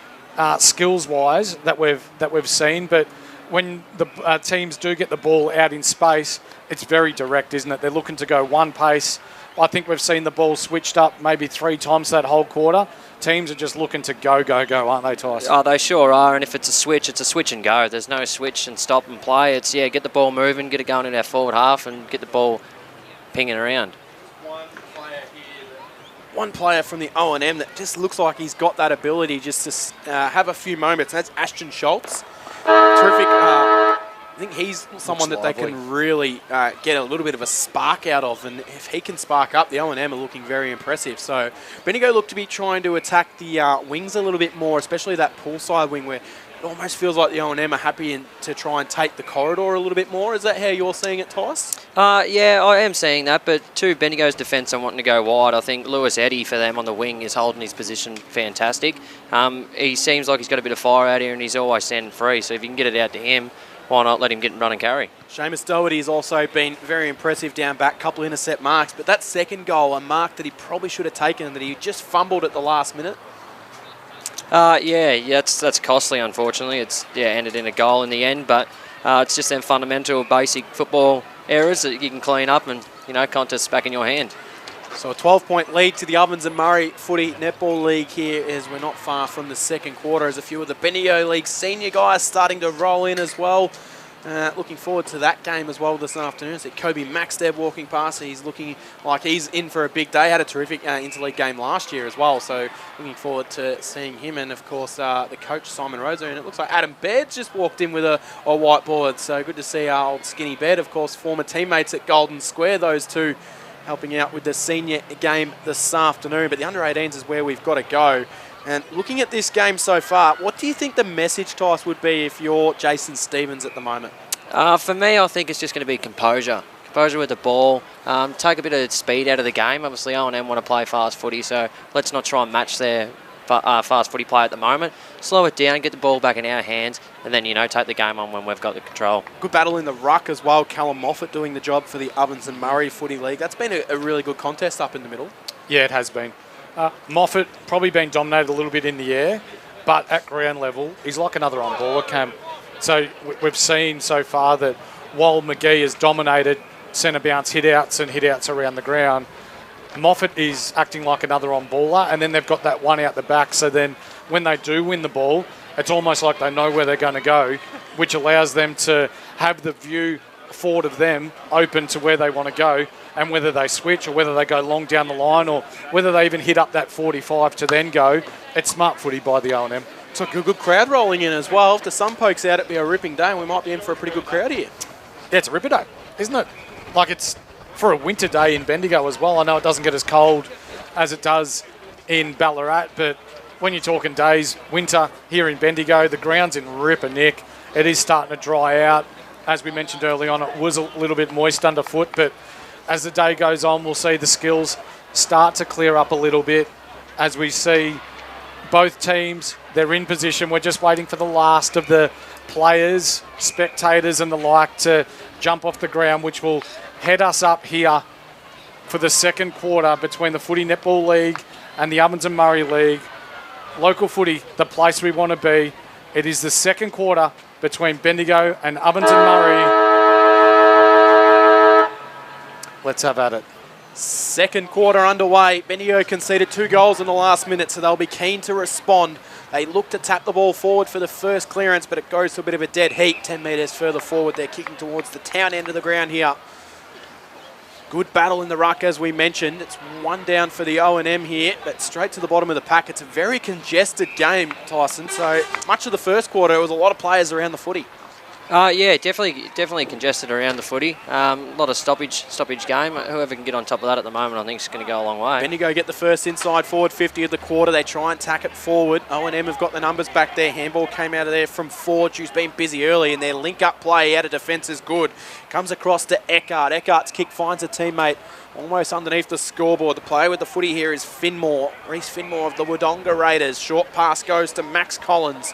skills-wise that we've seen, but when the teams do get the ball out in space, it's very direct, isn't it? They're looking to go one pace. I think we've seen the ball switched up maybe 3 times that whole quarter. Teams are just looking to go, aren't they, Tyson? Oh, they sure are, and if it's a switch and go. There's no switch and stop and play. It's, yeah, get the ball moving, get it going in our forward half and get the ball pinging around. One player one player from the O&M that just looks like he's got that ability just to have a few moments, and that's Ashton Schultz. Terrific. I think he's someone that they can really get a little bit of a spark out of, and if he can spark up, the O&M are looking very impressive. So Bendigo look to be trying to attack the wings a little bit more, especially that poolside wing where it almost feels like the O&M are happy to try and take the corridor a little bit more. Is that how you're seeing it, Tice? Yeah, I am seeing that, but to Bendigo's defence, I'm wanting to go wide. I think Lewis Eddy for them on the wing is holding his position fantastic. He seems like he's got a bit of fire out here, and he's always standing free, so if you can get it out to him, why not let him get and run and carry? Seamus Doherty has also been very impressive down back, couple intercept marks, but that second goal, a mark that he probably should have taken and that he just fumbled at the last minute. Yeah, that's costly, unfortunately. It's ended in a goal in the end, but it's just them fundamental, basic football errors that you can clean up and, contests back in your hand. So a 12-point lead to the Ovens Murray Footy Netball League here as we're not far from the second quarter as a few of the Bendigo League senior guys starting to roll in as well. Looking forward to that game as well this afternoon. So Kobe Maxted walking past. He's looking like he's in for a big day. Had a terrific Interleague game last year as well. So looking forward to seeing him. And, of course, the coach, Simon Rosa. And it looks like Adam Baird just walked in with a whiteboard. So good to see our old skinny Baird, of course, former teammates at Golden Square, those two helping out with the senior game this afternoon. But the under-18s is where we've got to go. And looking at this game so far, what do you think the message, Tice, would be if you're Jason Stevens at the moment? For me, I think it's just going to be composure. Composure with the ball. Take a bit of speed out of the game. Obviously, O&M want to play fast footy, so let's not try and match their fast footy play at the moment. Slow it down, get the ball back in our hands, and then, take the game on when we've got the control. Good battle in the ruck as well. Callum Moffat doing the job for the Ovens Murray Footy League. That's been a really good contest up in the middle. Yeah, it has been. Moffat probably been dominated a little bit in the air, but at ground level, he's like another on-baller, Cam. So we've seen so far that while McGee has dominated centre bounce hit-outs and hit-outs around the ground, Moffat is acting like another on-baller, and then they've got that one out the back, so then when they do win the ball, it's almost like they know where they're going to go, which allows them to have the view forward of them open to where they want to go, and whether they switch or whether they go long down the line or whether they even hit up that 45 to then go, it's smart footy by the O&M. It's a good crowd rolling in as well. If the sun pokes out, it'd be a ripping day, and we might be in for a pretty good crowd here. Yeah, it's a ripper day, isn't it? Like it's for a winter day in Bendigo as well. I know it doesn't get as cold as it does in Ballarat, but when you're talking days, winter here in Bendigo, the ground's in ripper nick. It is starting to dry out. As we mentioned early on, it was a little bit moist underfoot, but as the day goes on, we'll see the skills start to clear up a little bit as we see both teams, they're in position. We're just waiting for the last of the players, spectators and the like to jump off the ground, which will head us up here for the second quarter between the Footy Netball League and the Ovens Murray League. Local footy, the place we want to be. It is the second quarter between Bendigo and Ovens Murray. Let's have at it. Second quarter underway. Bendigo conceded 2 goals in the last minute, so they'll be keen to respond. They look to tap the ball forward for the first clearance, but it goes to a bit of a dead heat. 10 metres further forward, they're kicking towards the town end of the ground here. Good battle in the ruck, as we mentioned. It's one down for the O&M here, but straight to the bottom of the pack. It's a very congested game, Tyson. So much of the first quarter, it was a lot of players around the footy. Yeah, definitely congested around the footy. A lot of stoppage game. Whoever can get on top of that at the moment, I think is going to go a long way. Bendigo get the first inside forward 50 of the quarter. They try and tack it forward. O&M have got the numbers back there. Handball came out of there from Forge, who's been busy early, and their link-up play out of defence is good. Comes across to Eckhart. Eckhart's kick finds a teammate almost underneath the scoreboard. The player with the footy here is Finmore. Reece Finmore of the Wodonga Raiders. Short pass goes to Max Collins,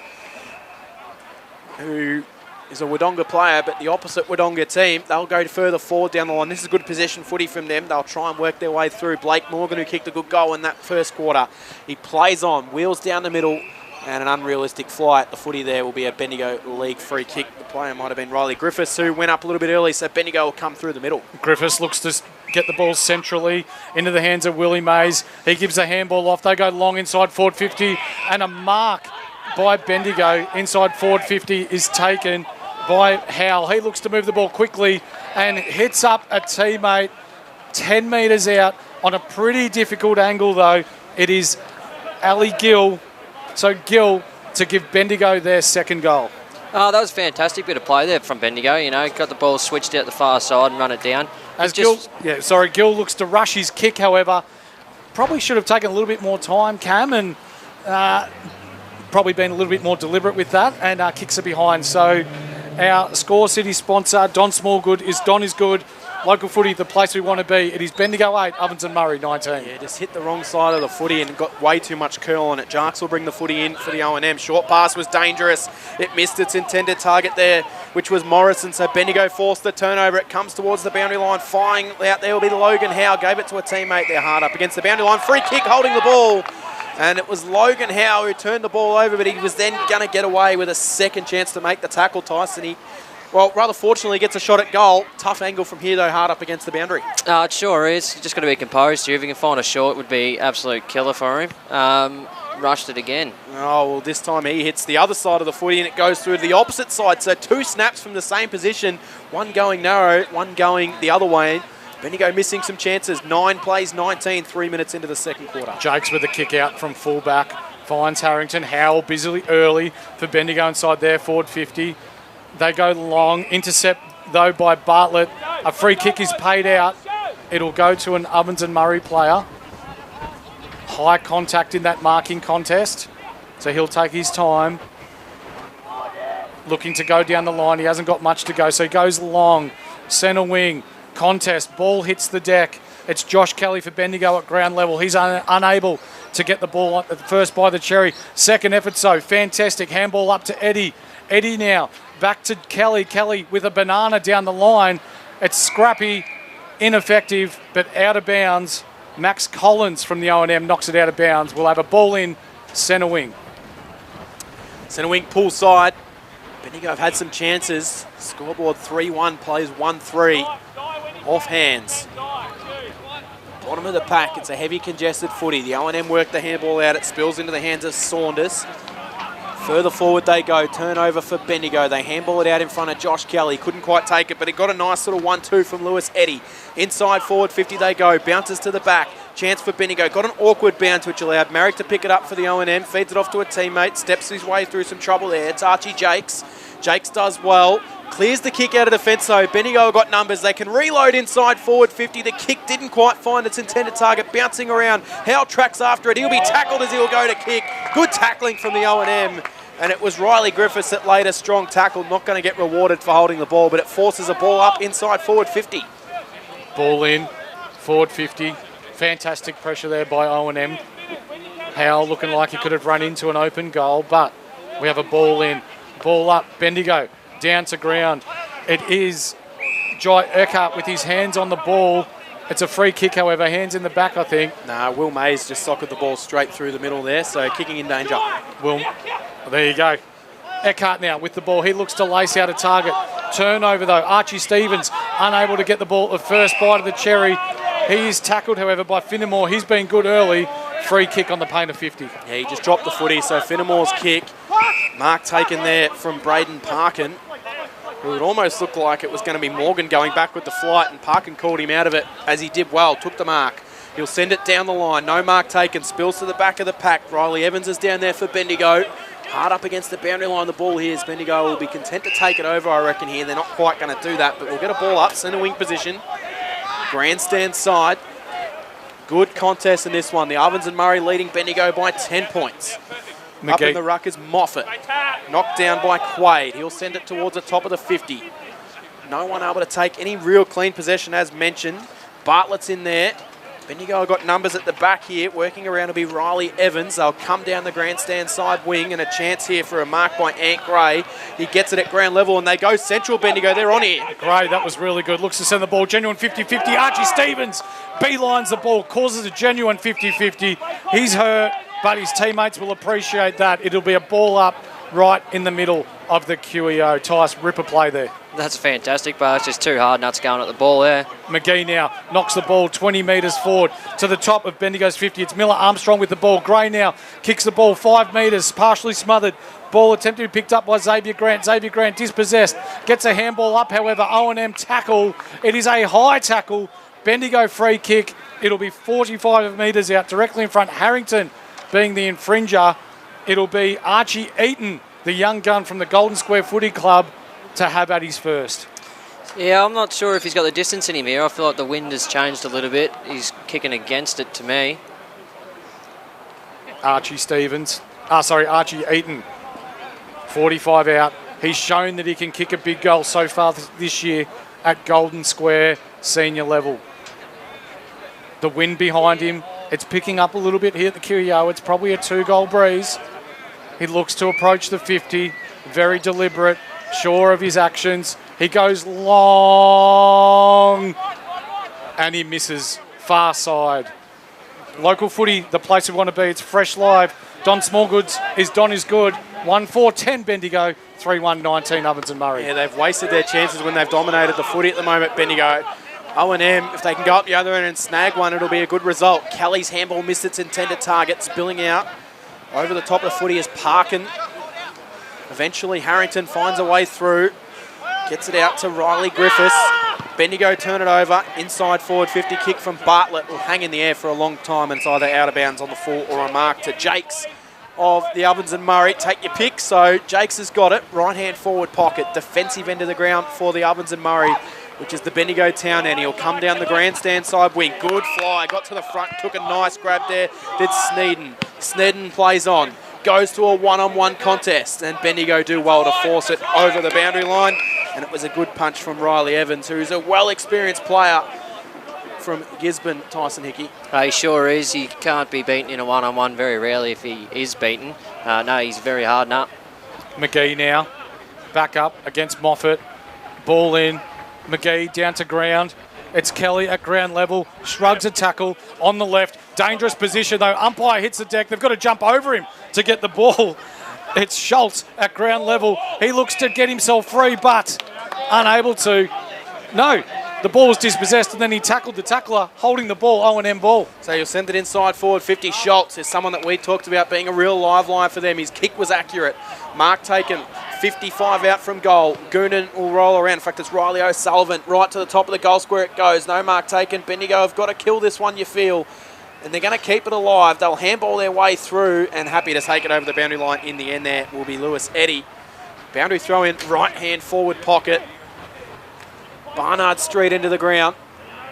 who is a Wodonga player, but the opposite Wodonga team, they'll go further forward down the line. This is good possession footy from them. They'll try and work their way through. Blake Morgan, who kicked a good goal in that first quarter. He plays on, wheels down the middle, and an unrealistic fly at the footy there will be a Bendigo League free kick. The player might have been Riley Griffiths, who went up a little bit early, so Bendigo will come through the middle. Griffiths looks to get the ball centrally into the hands of Willie Mays. He gives a handball off. They go long inside forward 50, and a mark by Bendigo inside forward 50 is taken by Howell. He looks to move the ball quickly and hits up a teammate 10 metres out on a pretty difficult angle, though. It is Ali Gill. So Gill to give Bendigo their second goal. Oh, that was a fantastic bit of play there from Bendigo. You know, got the ball switched out the far side and run it down. Gill looks to rush his kick, however. Probably should have taken a little bit more time, Cam, and probably been a little bit more deliberate with that, and kicks it behind. So our Score City sponsor, Don Smallgood, is Don is good. Local footy, the place we want to be. It is Bendigo 8, Ovens Murray 19. Yeah, just hit the wrong side of the footy and got way too much curl on it. Jarks will bring the footy in for the O&M. Short pass was dangerous. It missed its intended target there, which was Morrison. So Bendigo forced the turnover. It comes towards the boundary line. Flying out there will be Logan Howe. Gave it to a teammate there hard up against the boundary line. Free kick holding the ball. And it was Logan Howe who turned the ball over, but he was then going to get away with a second chance to make the tackle, Tyson. He, well, rather fortunately, gets a shot at goal. Tough angle from here, though, hard up against the boundary. It sure is. You just got to be composed here. If he can find a shot, it would be absolute killer for him. Rushed it again. Oh, well, this time he hits the other side of the footy and it goes through to the opposite side. So 2 snaps from the same position, one going narrow, one going the other way. Bendigo missing some chances. 9 plays, 19, 3 minutes into the second quarter. Jakes with a kick out from fullback. Finds Harrington. Howell busily early for Bendigo inside their forward 50. They go long. Intercept, though, by Bartlett. A free kick is paid out. It'll go to an Ovens and Murray player. High contact in that marking contest. So he'll take his time. Looking to go down the line. He hasn't got much to go. So he goes long. Centre wing. Contest. Ball hits the deck. It's Josh Kelly for Bendigo at ground level. He's unable to get the ball at first by the Cherry. Second effort, so fantastic. Handball up to Eddie. Eddie now. Back to Kelly. Kelly with a banana down the line. It's scrappy, ineffective, but out of bounds. Max Collins from the O&M knocks it out of bounds. We'll have a ball in centre wing. Centre wing pull side. Bendigo have had some chances. Scoreboard 3-1, plays 1-3. Off hands. Bottom of the pack. It's a heavy congested footy. The O&M work the handball out. It spills into the hands of Saunders. Further forward they go. Turnover for Bendigo. They handball it out in front of Josh Kelly. Couldn't quite take it, but it got a nice sort of 1-2 from Lewis Eddy. Inside forward 50 they go. Bounces to the back. Chance for Bendigo. Got an awkward bounce which allowed Marrick to pick it up for the O&M. Feeds it off to a teammate. Steps his way through some trouble there. It's Archie Jakes. Jakes does well. Clears the kick out of defence though. Bendigo got numbers. They can reload inside forward 50. The kick didn't quite find its intended target. Bouncing around. Howe tracks after it. He'll be tackled as he'll go to kick. Good tackling from the O&M. And it was Riley Griffiths that laid a strong tackle. Not going to get rewarded for holding the ball, but it forces a ball up inside forward 50. Ball in. Forward 50. Fantastic pressure there by O&M. Howe looking like he could have run into an open goal, but we have a ball in. Ball up. Bendigo. Down to ground. It is Jai Urquhart with his hands on the ball. It's a free kick, however. Hands in the back, I think. Nah, Will Mays just socketed the ball straight through the middle there, so kicking in danger. There you go. Eckhart now with the ball. He looks to lace out a target. Turnover, though. Archie Stevens unable to get the ball at the first bite of the cherry. He is tackled, however, by Finnemore. He's been good early. Free kick on the paint of 50. Yeah, he just dropped the footy, so Finnemore's kick. Mark taken there from Braden Parkin, who would almost look like it was going to be Morgan going back with the flight, and Parkin called him out of it as he did well, took the mark. He'll send it down the line. No mark taken. Spills to the back of the pack. Riley Evans is down there for Bendigo. Hard up against the boundary line. The ball here is Bendigo will be content to take it over, I reckon, here. They're not quite going to do that, but we'll get a ball up. Centre wing position. Grandstand side. Good contest in this one. The Ovens and Murray leading Bendigo by 10 points. McGee. Up in the ruck is Moffat. Knocked down by Quaid. He'll send it towards the top of the 50. No one able to take any real clean possession as mentioned. Bartlett's in there. Bendigo got numbers at the back here. Working around will be Riley Evans. They'll come down the grandstand side wing, and a chance here for a mark by Ant Gray. He gets it at ground level and they go central Bendigo. They're on here. Gray, that was really good. Looks to send the ball. Genuine 50-50. Archie Stevens beelines the ball. Causes a genuine 50-50. He's hurt, but his teammates will appreciate that. It'll be a ball up right in the middle of the QEO. Tice, ripper play there. That's fantastic, but it's just too hard nuts going at the ball there. McGee now knocks the ball 20 metres forward to the top of Bendigo's 50. It's Miller Armstrong with the ball. Gray now kicks the ball 5 metres, partially smothered. Ball attempted to be picked up by Xavier Grant. Xavier Grant dispossessed. Gets a handball up, however, O&M tackle. It is a high tackle. Bendigo free kick. It'll be 45 metres out directly in front. Harrington being the infringer. It'll be Archie Eaton, the young gun from the Golden Square Footy Club, to have at his first. Yeah, I'm not sure if he's got the distance in him here. I feel like the wind has changed a little bit. He's kicking against it to me. Archie Eaton, 45 out. He's shown that he can kick a big goal so far this year at Golden Square senior level. The wind behind him, it's picking up a little bit here at the QEO. It's probably a 2-goal breeze. He looks to approach the 50, very deliberate, sure of his actions. He goes long and he misses far side. Local footy, the place we want to be. It's fresh live. Don Smallgoods is Don is good. 1-4-10 Bendigo, 3-1-19 Ovens and Murray. Yeah, they've wasted their chances when they've dominated the footy at the moment, Bendigo. O&M, if they can go up the other end and snag one, it'll be a good result. Kelly's handball missed its intended target, spilling out. Over the top of the footy is Parkin. Eventually, Harrington finds a way through. Gets it out to Riley Griffiths. Bendigo turn it over. Inside forward 50 kick from Bartlett will hang in the air for a long time, and it's either out of bounds on the full or a mark to Jakes of the Ovens and Murray. Take your pick. So Jakes has got it. Right-hand forward pocket. Defensive end of the ground for the Ovens and Murray, which is the Bendigo town end. He'll come down the grandstand side wing. Good fly. Got to the front. Took a nice grab there. Did Sneeden. Sneeden plays on. Goes to a one-on-one contest. And Bendigo do well to force it over the boundary line. And it was a good punch from Riley Evans, who's a well-experienced player from Gisborne, Tyson Hickey. He sure is. He can't be beaten in a one-on-one very rarely if he is beaten. No, he's very hard now. McGee now. Back up against Moffat. Ball in. McGee down to ground. It's Kelly at ground level. Shrugs a tackle on the left. Dangerous position though. Umpire hits the deck. They've got to jump over him to get the ball. It's Schultz at ground level. He looks to get himself free, but unable to. No, the ball was dispossessed, and then he tackled the tackler, holding the ball, O&M ball. So you'll send it inside forward 50. Schultz is someone that we talked about being a real live line for them. His kick was accurate. Mark taken. 55 out from goal. Goonan will roll around. In fact, it's Riley O'Sullivan. Right to the top of the goal square it goes. No mark taken. Bendigo have got to kill this one, you feel. And they're going to keep it alive. They'll handball their way through, and happy to take it over the boundary line in the end there will be Lewis Eddy. Boundary throw in, right-hand forward pocket. Barnard Street into the ground.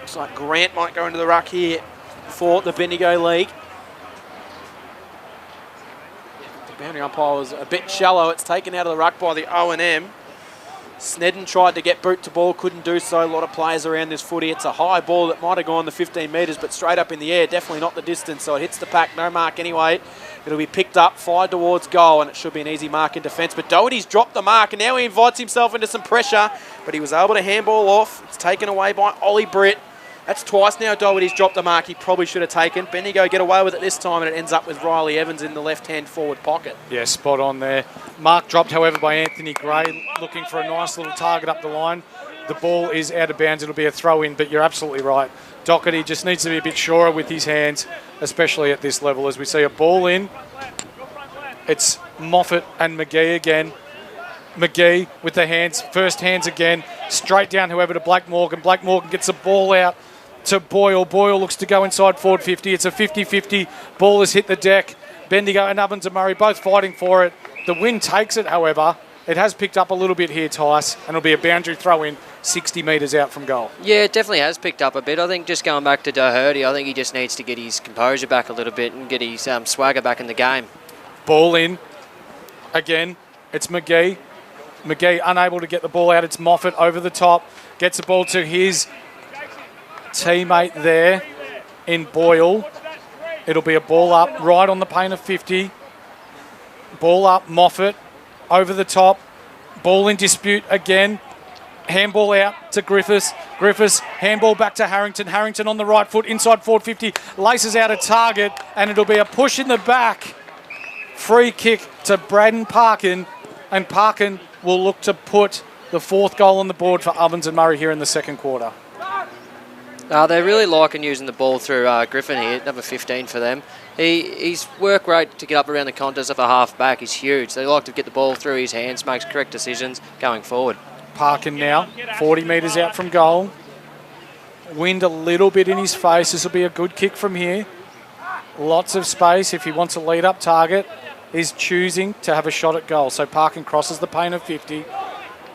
Looks like Grant might go into the ruck here for the Bendigo League. The boundary umpire was a bit shallow. It's taken out of the ruck by the O&M. Sneddon tried to get boot to ball, couldn't do so. A lot of players around this footy. It's a high ball that might have gone the 15 metres, but straight up in the air, definitely not the distance. So it hits the pack, no mark anyway. It'll be picked up, fired towards goal, and it should be an easy mark in defence. But Doherty's dropped the mark, and now he invites himself into some pressure, but he was able to handball off. It's taken away by Ollie Britt. That's twice now Doherty's dropped the mark he probably should have taken. Bendigo get away with it this time, and it ends up with Riley Evans in the left-hand forward pocket. Yeah, spot on there. Mark dropped, however, by Anthony Gray, looking for a nice little target up the line. The ball is out of bounds. It'll be a throw-in, but you're absolutely right. Doherty just needs to be a bit surer with his hands, especially at this level. As we see a ball in, it's Moffat and McGee again. McGee with the hands, first hands again, straight down, however, to Blake Morgan. Blake Morgan gets the ball out to Boyle. Boyle looks to go inside forward 50. It's a 50-50. Ball has hit the deck. Bendigo and Ovens and Murray both fighting for it. The wind takes it, however. It has picked up a little bit here, Tice, and it'll be a boundary throw-in 60 metres out from goal. Yeah, it definitely has picked up a bit. I think just going back to Doherty, I think he just needs to get his composure back a little bit and get his swagger back in the game. Ball in. Again, it's McGee. McGee unable to get the ball out. It's Moffat over the top. Gets the ball to his teammate there in Boyle. It'll be a ball up right on the paint of 50. Ball up, Moffat over the top. Ball in dispute again. Handball out to Griffiths. Griffiths, handball back to Harrington. Harrington on the right foot, inside forward 50. Laces out a target, and it'll be a push in the back. Free kick to Braden Parkin, and Parkin will look to put the fourth goal on the board for Ovens and Murray here in the second quarter. They're really liking using the ball through Griffin here, number 15 for them. He's work rate to get up around the contest of a half back is huge. They like to get the ball through his hands, makes correct decisions going forward. Parkin now, 40 metres out from goal. Wind a little bit in his face. This will be a good kick from here. Lots of space if he wants a lead-up target. He's choosing to have a shot at goal. So Parkin crosses the paint of 50.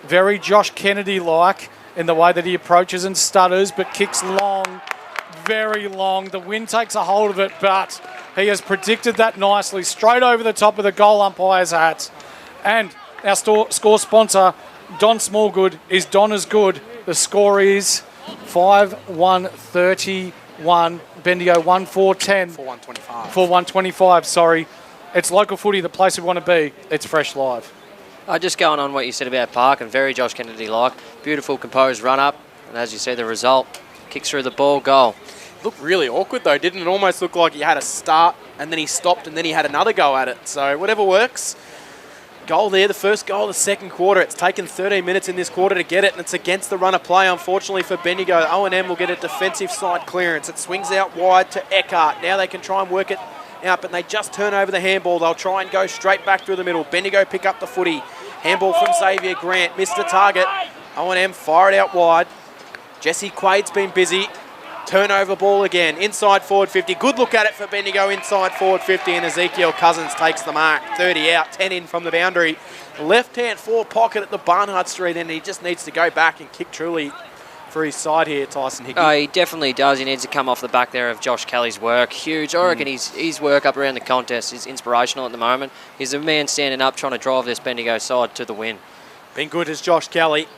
Very Josh Kennedy-like in the way that he approaches and stutters, but kicks long, very long. The wind takes a hold of it, but he has predicted that nicely, straight over the top of the goal umpire's hat. And our score sponsor, Don Smallgood, is Don as good. The score is 5-1-31. Bendigo 1-4-10. 4-1-25. 4-1-25, sorry. It's local footy, the place we want to be. It's Fresh Live. Just going on what you said about Park, and very Josh Kennedy-like. Beautiful, composed run-up. And as you see, the result, kicks through the ball, goal. Looked really awkward, though, didn't it? Almost looked like he had a start, and then he stopped, and then he had another go at it. So whatever works. Goal there, the first goal of the second quarter. It's taken 13 minutes in this quarter to get it, and it's against the run of play, unfortunately, for Bendigo. O&M will get a defensive side clearance. It swings out wide to Eckhart. Now they can try and work it out, but they just turn over the handball. They'll try and go straight back through the middle. Bendigo pick up the footy. Handball from Xavier Grant. Missed the target. O&M fire it out wide. Jesse Quade's been busy. Turnover ball again. Inside forward 50. Good look at it for Bendigo inside forward 50, and Ezekiel Cousins takes the mark. 30 out, 10 in from the boundary. Left-hand forward pocket at the Barnard Street, and he just needs to go back and kick truly for his side here, Tyson Hickey. Oh, he definitely does. He needs to come off the back there of Josh Kelly's work. Huge. I reckon his work up around the contest is inspirational at the moment. He's a man standing up trying to drive this Bendigo side to the win. Been good as Josh Kelly.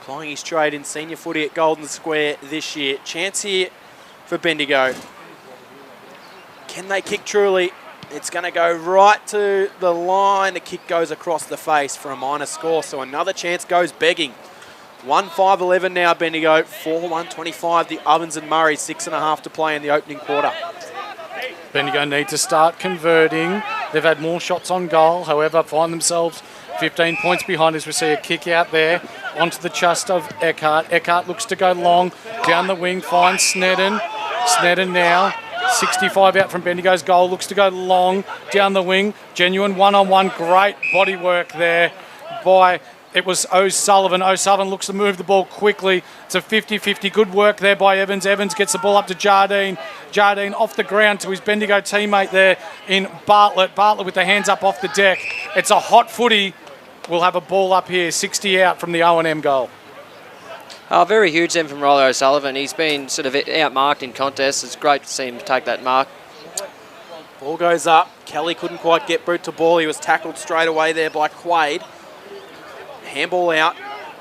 Plying his trade in senior footy at Golden Square this year. Chance here for Bendigo. Can they kick truly? It's going to go right to the line. The kick goes across the face for a minor score. So another chance goes begging. 1-5-11 now, Bendigo. 4-1-25, the Ovens and Murray. 6.5 to play in the opening quarter. Bendigo need to start converting. They've had more shots on goal, however, find themselves 15 points behind as we see a kick out there onto the chest of Eckhart. Eckhart looks to go long, down the wing, finds Snedden. Snedden now, 65 out from Bendigo's goal, looks to go long, down the wing. Genuine one-on-one, great body work there by... It was O'Sullivan. O'Sullivan looks to move the ball quickly. It's a 50-50. Good work there by Evans. Evans gets the ball up to Jardine. Jardine off the ground to his Bendigo teammate there in Bartlett. Bartlett with the hands up off the deck. It's a hot footy. We'll have a ball up here. 60 out from the O&M goal. Very huge then from Riley O'Sullivan. He's been sort of outmarked in contests. It's great to see him take that mark. Ball goes up. Kelly couldn't quite get Brute to ball. He was tackled straight away there by Quaid. Handball out,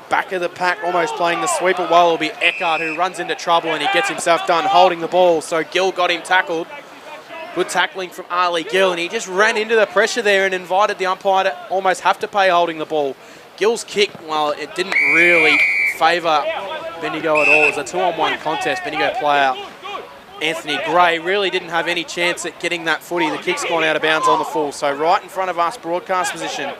back of the pack, almost playing the sweeper. Well, it'll be Eckhart who runs into trouble, and he gets himself done holding the ball. So Gill got him tackled. Good tackling from Ali Gill, and he just ran into the pressure there and invited the umpire to almost have to pay holding the ball. Gill's kick, well, it didn't really favour Bendigo at all. It was a 2-on-1 contest. Bendigo player Anthony Gray really didn't have any chance at getting that footy. The kick's gone out of bounds on the full. So right in front of us, broadcast position.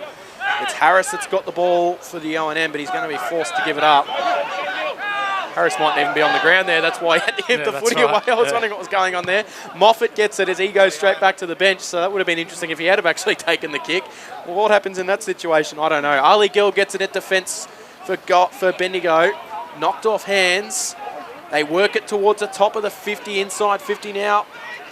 It's Harris that's got the ball for the O&M, but he's going to be forced to give it up. Harris mightn't even be on the ground there. That's why he had to give the footy away. I was wondering what was going on there. Moffat gets it as he goes straight back to the bench, so that would have been interesting if he had have actually taken the kick. Well, what happens in that situation? I don't know. Ali Gill gets it at defence for Bendigo. Knocked off hands. They work it towards the top of the 50, inside 50 now.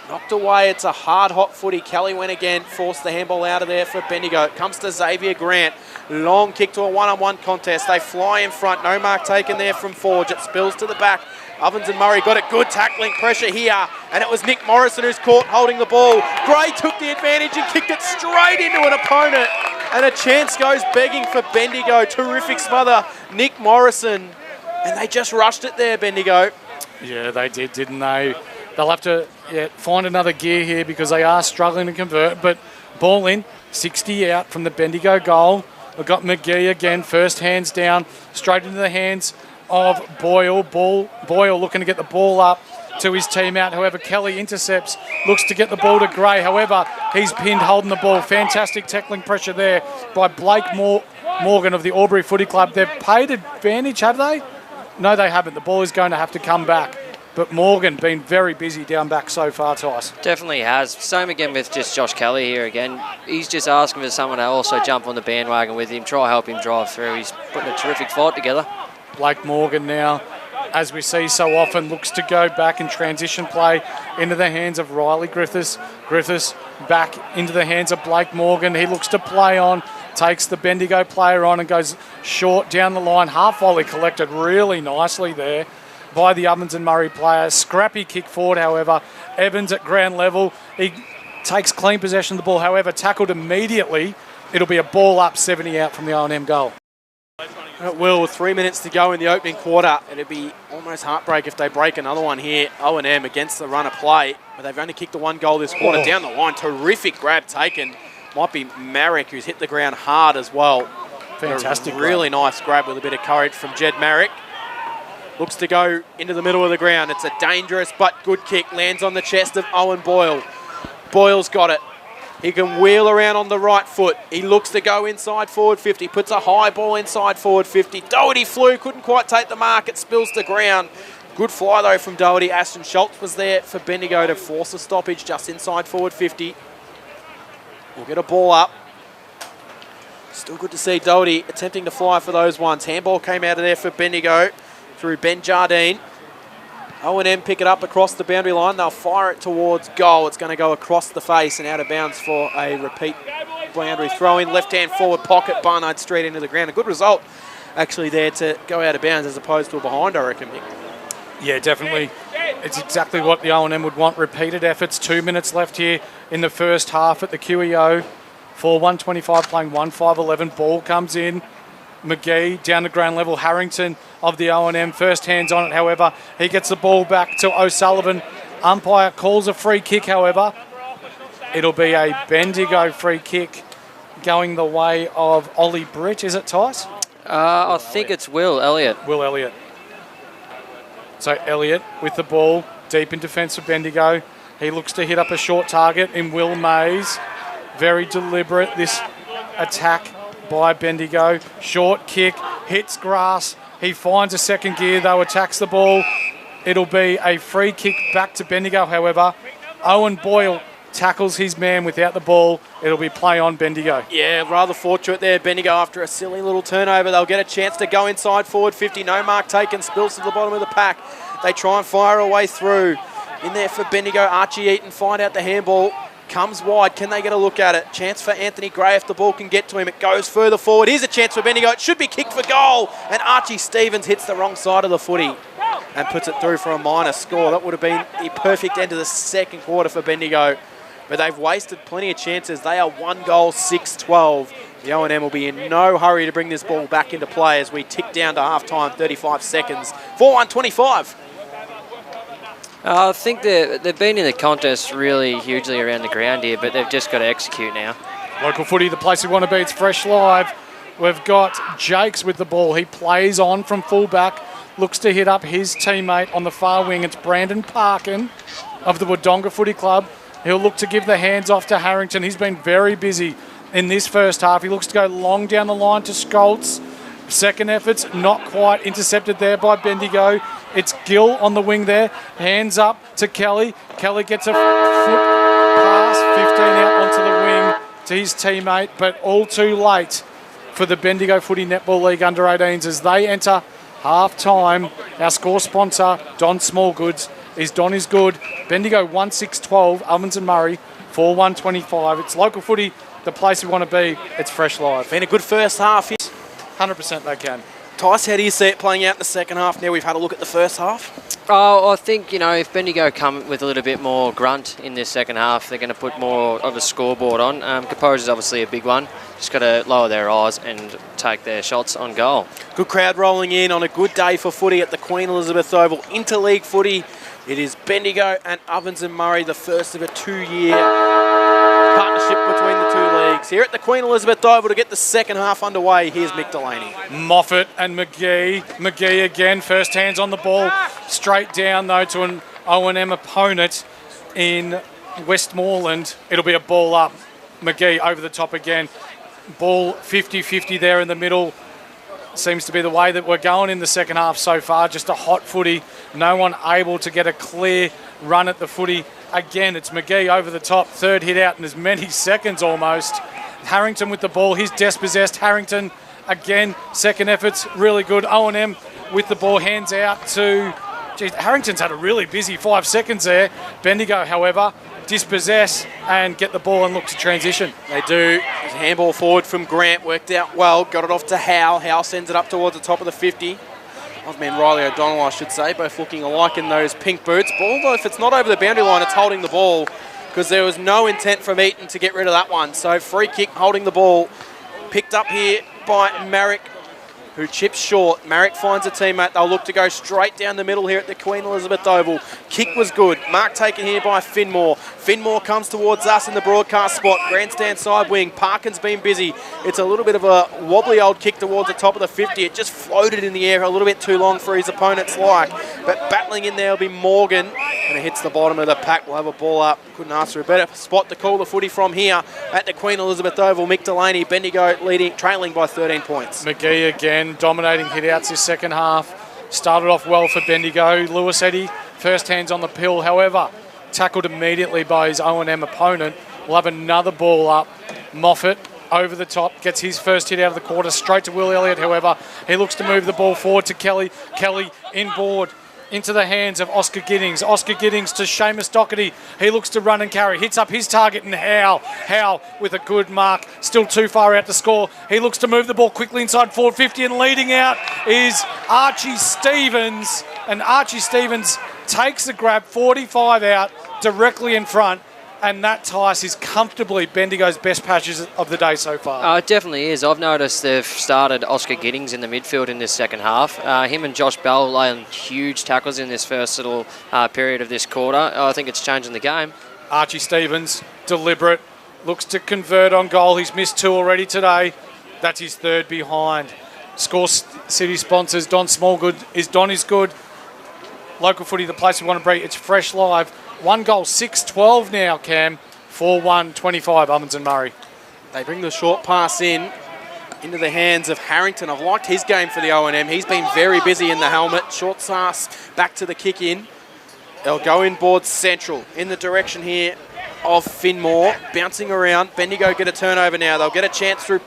Knocked away. It's a hard, hot footy. Kelly went again, forced the handball out of there for Bendigo. It comes to Xavier Grant. Long kick to a one-on-one contest. They fly in front. No mark taken there from Forge. It spills to the back. Ovens and Murray got it. Good tackling pressure here. And it was Nick Morrison who's caught holding the ball. Gray took the advantage and kicked it straight into an opponent. And a chance goes begging for Bendigo. Terrific smother. Nick Morrison. And they just rushed it there, Bendigo. Yeah, they did, didn't they? They'll have to find another gear here because they are struggling to convert. But ball in, 60 out from the Bendigo goal. We've got McGee again, first hands down, straight into the hands of Boyle. Boyle looking to get the ball up to his team out. However, Kelly intercepts, looks to get the ball to Gray. However, he's pinned holding the ball. Fantastic tackling pressure there by Blake Morgan of the Albury Footy Club. They've paid advantage, have they? No, they haven't. The ball is going to have to come back. But Morgan been very busy down back so far, Tice. Definitely has. Same again with just Josh Kelly here again. He's just asking for someone to also jump on the bandwagon with him, try help him drive through. He's putting a terrific fight together. Blake Morgan now as we see so often, looks to go back in transition play into the hands of Riley Griffiths. Griffiths back into the hands of Blake Morgan. He looks to play on, takes the Bendigo player on and goes short down the line. Half volley collected really nicely there by the Ovens and Murray player. Scrappy kick forward, however. Evans at ground level. He takes clean possession of the ball, however, tackled immediately. It'll be a ball up, 70 out from the O&M goal. It will, with 3 minutes to go in the opening quarter. It'd be almost heartbreak if they break another one here. O&M against the run of play, but they've only kicked the one goal this quarter. Down the line, terrific grab taken. Might be Marek, who's hit the ground hard as well. Fantastic. Really nice grab with a bit of courage from Jed Marek. Looks to go into the middle of the ground. It's a dangerous but good kick. Lands on the chest of Owen Boyle. Boyle's got it. He can wheel around on the right foot. He looks to go inside forward 50. Puts a high ball inside forward 50. Doherty flew, couldn't quite take the mark. It spills to ground. Good fly though from Doherty. Aston Schultz was there for Bendigo to force a stoppage just inside forward 50. We'll get a ball up. Still good to see Doherty attempting to fly for those ones. Handball came out of there for Bendigo through Ben Jardine. O&M pick it up across the boundary line. They'll fire it towards goal. It's going to go across the face and out of bounds for a repeat boundary throw-in. Left-hand forward pocket, Barnard straight into the ground. A good result, actually, there to go out of bounds as opposed to a behind, I reckon, Mick. Yeah, definitely. It's exactly what the O&M would want. Repeated efforts. 2 minutes left here in the first half at the QEO. 4-1-25 playing 1-5-11. Ball comes in. McGee down to ground level. Harrington of the O&M. First hands on it, however. He gets the ball back to O'Sullivan. Umpire calls a free kick, however. It'll be a Bendigo free kick going the way of Ollie Britt. Is it, Tice? I think it's Will Elliott. Will Elliott. So Elliott with the ball deep in defence for Bendigo. He looks to hit up a short target in Will Mays. Very deliberate, this attack by Bendigo. Short kick, hits grass. He finds a second gear, though, attacks the ball. It'll be a free kick back to Bendigo, however. Owen Boyle tackles his man without the ball. It'll be play on Bendigo. Yeah, rather fortunate there, Bendigo, after a silly little turnover. They'll get a chance to go inside forward 50. No mark taken, spills to the bottom of the pack. They try and fire away through. In there for Bendigo, Archie Eaton, find out the handball. Comes wide. Can they get a look at it? Chance for Anthony Gray if the ball can get to him. It goes further forward. Here's a chance for Bendigo. It should be kicked for goal. And Archie Stevens hits the wrong side of the footy and puts it through for a minor score. That would have been the perfect end of the second quarter for Bendigo. But they've wasted plenty of chances. They are 1 goal, 6-12. The O&M will be in no hurry to bring this ball back into play as we tick down to half-time, 35 seconds. 4-1-25. I think they've been in the contest really hugely around the ground here, but they've just got to execute now. Local footy, the place we want to be. It's Fresh Live. We've got Jakes with the ball. He plays on from fullback, looks to hit up his teammate on the far wing. It's Brandon Parkin of the Wodonga Footy Club. He'll look to give the hands off to Harrington. He's been very busy in this first half. He looks to go long down the line to Schultz. Second effort's not quite intercepted there by Bendigo. It's Gill on the wing there. Hands up to Kelly. Kelly gets a foot pass, 15 out onto the wing to his teammate, but all too late for the Bendigo Footy Netball League Under-18s as they enter half-time. Our score sponsor, Don Smallgoods, is Don is good. Bendigo 1-6-12, Ovens and Murray 4-1-25. It's local footy, the place we want to be. It's Fresh Live. Been a good first half here. 100% they can. Tice, how do you see it playing out in the second half? Now we've had a look at the first half. Oh, I think, if Bendigo come with a little bit more grunt in this second half, they're going to put more of a scoreboard on. Composure's obviously a big one. Just got to lower their eyes and take their shots on goal. Good crowd rolling in on a good day for footy at the Queen Elizabeth Oval. Interleague footy. It is Bendigo and Ovens and Murray, the first of a 2-year partnership between the two leagues. Here at the Queen Elizabeth Oval to get the second half underway, here's Mick Delaney. Moffat and McGee. McGee again, first hands on the ball. Straight down, though, to an O&M opponent in Westmoreland. It'll be a ball up. McGee over the top again. Ball 50-50 there in the middle. Seems to be the way that we're going in the second half so far. Just a hot footy. No one able to get a clear run at the footy. Again, it's McGee over the top. Third hit out in as many seconds almost. Harrington with the ball. He's dispossessed. Harrington again. Second effort's really good. O&M with the ball, hands out to... Geez, Harrington's had a really busy 5 seconds there. Bendigo, however, dispossess and get the ball and look to transition. They do. Handball forward from Grant, worked out well, got it off to Howe. Howe sends it up towards the top of the 50. Osman Riley O'Donnell, I should say, both looking alike in those pink boots. Ball, though, if it's not over the boundary line, it's holding the ball because there was no intent from Eaton to get rid of that one. So free kick holding the ball. Picked up here by Marek, who chips short. Marek finds a teammate. They'll look to go straight down the middle here at the Queen Elizabeth Oval. Kick was good. Mark taken here by Finmore. Finmore comes towards us in the broadcast spot. Grandstand side wing. Parkin's been busy. It's a little bit of a wobbly old kick towards the top of the 50. It just floated in the air a little bit too long for his opponent's like. But battling in there will be Morgan. And it hits the bottom of the pack. We'll have a ball up. Couldn't ask for a better spot to call the footy from here at the Queen Elizabeth Oval. Mick Delaney, Bendigo trailing by 13 points. McGee again, dominating hit-outs this second half. Started off well for Bendigo. Lewis Eddy, first hands on the pill. However, tackled immediately by his O&M opponent. We'll have another ball up. Moffat over the top, gets his first hit out of the quarter, straight to Will Elliott. However, he looks to move the ball forward to Kelly. Kelly inboard into the hands of Oscar Giddings. Oscar Giddings to Seamus Doherty. He looks to run and carry. Hits up his target and Howe. Howe with a good mark. Still too far out to score. He looks to move the ball quickly inside forward 50 and leading out is Archie Stevens. And Archie Stevens takes the grab 45 out directly in front. And that Tice is comfortably Bendigo's best patches of the day so far. It definitely is. I've noticed they've started Oscar Giddings in the midfield in this second half. Him and Josh Bell laying huge tackles in this first little period of this quarter. I think it's changing the game. Archie Stevens, deliberate, looks to convert on goal. He's missed 2 already today. That's his 3rd behind. Score City sponsors, Don Smallgood. Don is good. Local footy, the place we want to be. It's fresh live. 1 goal, 6-12 now, Cam. 4-1-25, Ovens Murray. They bring the short pass into the hands of Harrington. I've liked his game for the O&M. He's been very busy in the helmet. Short pass back to the kick in. They'll go inboard central in the direction here of Finmore. Bouncing around. Bendigo get a turnover now. They'll get a chance through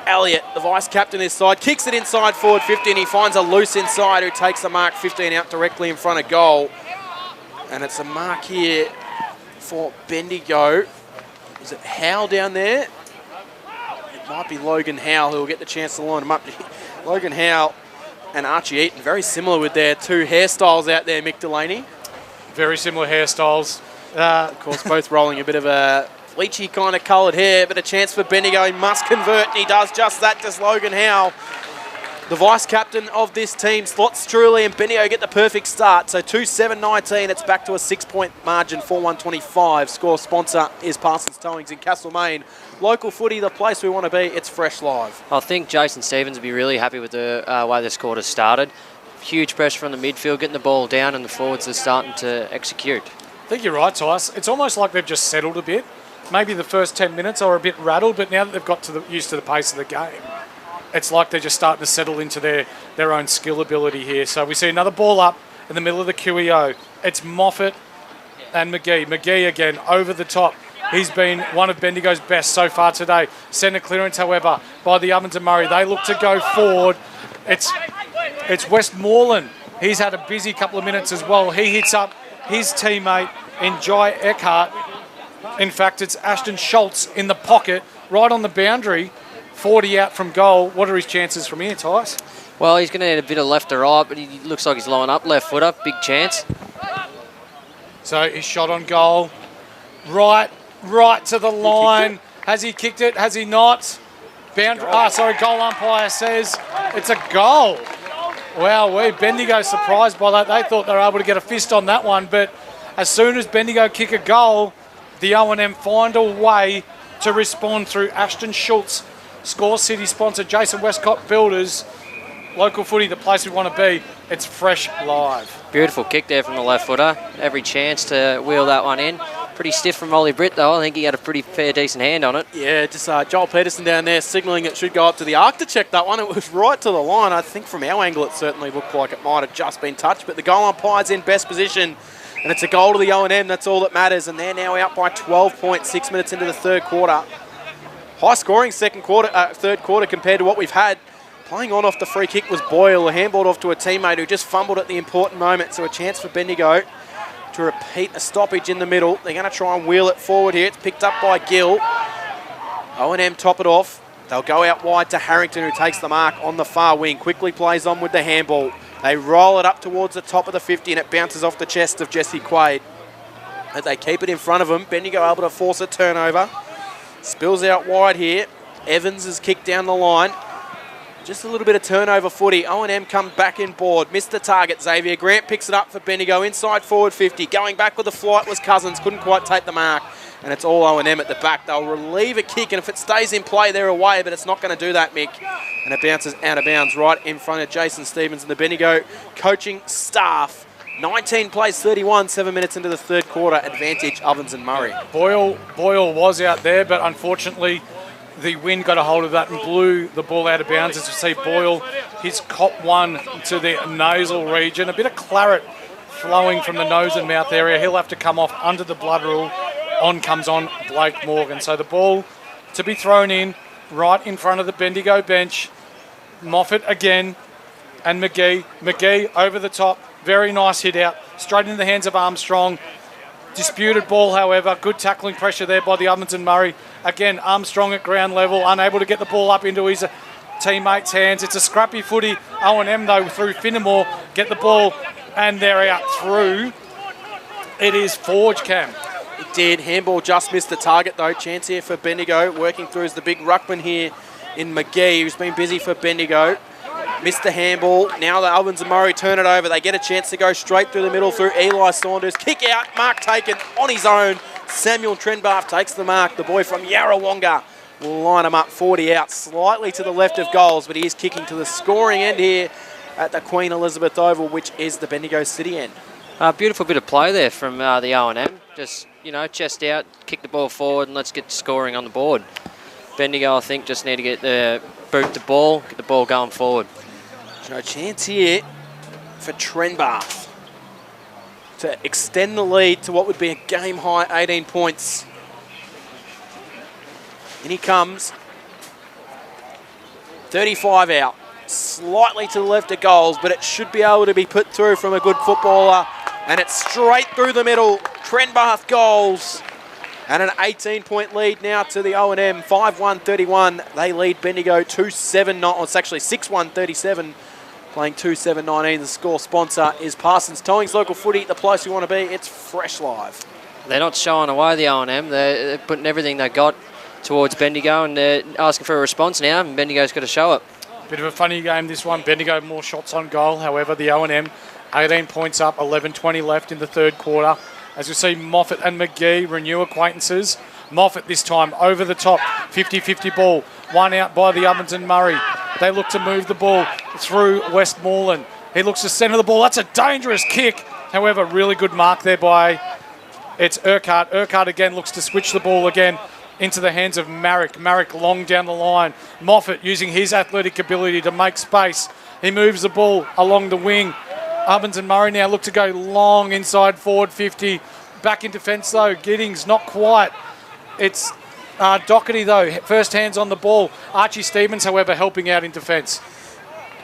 Elliott, the vice-captain this side. Kicks it inside forward 50 and he finds a loose inside who takes the mark 15 out directly in front of goal. And it's a mark here for Bendigo. Is it Howe down there? It might be Logan Howe who will get the chance to line him up. Logan Howe and Archie Eaton, very similar with their 2 hairstyles out there, Mick Delaney. Very similar hairstyles. Of course, both rolling a bit of a bleachy kind of coloured hair, but a chance for Bendigo. He must convert, and he does just that, does Logan Howe. The vice-captain of this team slots truly, and Bendigo get the perfect start. So 2-7-19, it's back to a 6-point margin, 4-1-25. Score sponsor is Parsons Towings in Castlemaine. Local footy, the place we want to be, it's fresh live. I think Jason Stevens will be really happy with the way this quarter started. Huge pressure from the midfield, getting the ball down, and the forwards are starting to execute. I think you're right, Tice. It's almost like they've just settled a bit. Maybe the first 10 minutes are a bit rattled, but now that they've got used to the pace of the game, it's like they're just starting to settle into their own skill ability here. So we see another ball up in the middle of the QEO. It's Moffat and McGee. McGee again over the top. He's been one of Bendigo's best so far today. Centre clearance, however, by the Ovens Murray. They look to go forward. It's Westmoreland. He's had a busy couple of minutes as well. He hits up his teammate in Jai Eckhart. In fact, it's Ashton Schultz in the pocket, right on the boundary. 40 out from goal. What are his chances from here, Tice? Well, he's going to need a bit of left to right, but he looks like he's lining up, left footer, big chance. So his shot on goal, right to the line. Has he kicked it? Has he not? Goal umpire says it's a goal. Wow, Bendigo surprised by that. They thought they were able to get a fist on that one, but as soon as Bendigo kick a goal, the O&M find a way to respond through Ashton Schultz. Score City sponsor Jason Westcott Builders. Local footy, the place we want to be. It's fresh live. Beautiful kick there from the left footer. Every chance to wheel that one in. Pretty stiff from Ollie Britt though. I think he had a pretty fair, decent hand on it. Yeah, just Joel Peterson down there signalling it should go up to the arc to check that one. It was right to the line. I think from our angle it certainly looked like it might have just been touched, but the goal umpire's in best position. And it's a goal to the O&M, that's all that matters. And they're now out by 12 points, 6 minutes into the third quarter. High scoring third quarter compared to what we've had Playing on off the free kick was Boyle, who handballed off to a teammate who just fumbled at the important moment. So a chance for Bendigo to repeat a stoppage in the middle. They're going to try and wheel it forward here. It's picked up by Gill. O&M top it off. They'll go out wide to Harrington, who takes the mark on the far wing. Quickly plays on with the handball. They roll it up towards the top of the 50 and it bounces off the chest of Jesse Quaid. As they keep it in front of them, Bendigo able to force a turnover. Spills out wide here. Evans is kicked down the line. Just a little bit of turnover footy. O&M come back in board. Missed the target. Xavier Grant picks it up for Bendigo inside forward 50. Going back with the flight was Cousins. Couldn't quite take the mark. And it's all O&M at the back. They'll relieve a kick, and if it stays in play, they're away, but it's not going to do that, Mick. And it bounces out of bounds right in front of Jason Stevens and the Bendigo coaching staff. 19 plays 31, 7 minutes into the third quarter. Advantage Ovens and Murray. Boyle was out there, but unfortunately the wind got a hold of that and blew the ball out of bounds. As you see, Boyle, he's caught one to the nasal region. A bit of claret flowing from the nose and mouth area. He'll have to come off under the blood rule. On comes on Blake Morgan. So the ball to be thrown in right in front of the Bendigo bench. Moffat again and McGee. McGee over the top. Very nice hit out. Straight in the hands of Armstrong. Disputed ball, however. Good tackling pressure there by the Ovens and Murray. Again, Armstrong at ground level. Unable to get the ball up into his teammates' hands. It's a scrappy footy. O&M, though, through Finnemore. Get the ball and they're out through. It is Forge, Cam. It did. Handball just missed the target, though. Chance here for Bendigo. Working through is the big ruckman here in McGee, who's been busy for Bendigo. Missed the handball. Now the Ovens and Murray turn it over. They get a chance to go straight through the middle through Eli Saunders. Kick out. Mark taken on his own. Samuel Trenbath takes the mark. The boy from Yarrawonga will line him up 40 out, slightly to the left of goals, but he is kicking to the scoring end here at the Queen Elizabeth Oval, which is the Bendigo City end. Beautiful bit of play there from the O&M. Just, chest out, kick the ball forward, and let's get scoring on the board. Bendigo, I think, just need to get boot the ball, get the ball going forward. So a chance here for Trenbath to extend the lead to what would be a game-high 18 points. In he comes. 35 out. Slightly to the left of goals, but it should be able to be put through from a good footballer. And it's straight through the middle. Trenbath goals. And an 18-point lead now to the O&M. 5-1-31. They lead Bendigo 2-7. Oh, it's actually 6-1-37. Playing 2-7-19. The score sponsor is Parsons Towing's Local Footy. The place you want to be, it's Fresh Live. They're not showing away, the O&M. They're putting everything they got towards Bendigo, and they're asking for a response now, and Bendigo's got to show it. Bit of a funny game, this one. Bendigo more shots on goal. However, the O&M 18 points up, 11:20 left in the third quarter. As you see, Moffat and McGee renew acquaintances. Moffat this time over the top, 50-50 ball. One out by the Ovens and Murray. They look to move the ball through Westmoreland. He looks to centre the ball. That's a dangerous kick. However, really good mark there by, it's Urquhart. Urquhart again looks to switch the ball again into the hands of Marek. Marek long down the line. Moffat using his athletic ability to make space. He moves the ball along the wing. Ovens and Murray now look to go long inside forward 50. Back in defence though. Giddings not quite. It's Doherty though. First hands on the ball. Archie Stevens, however, helping out in defence.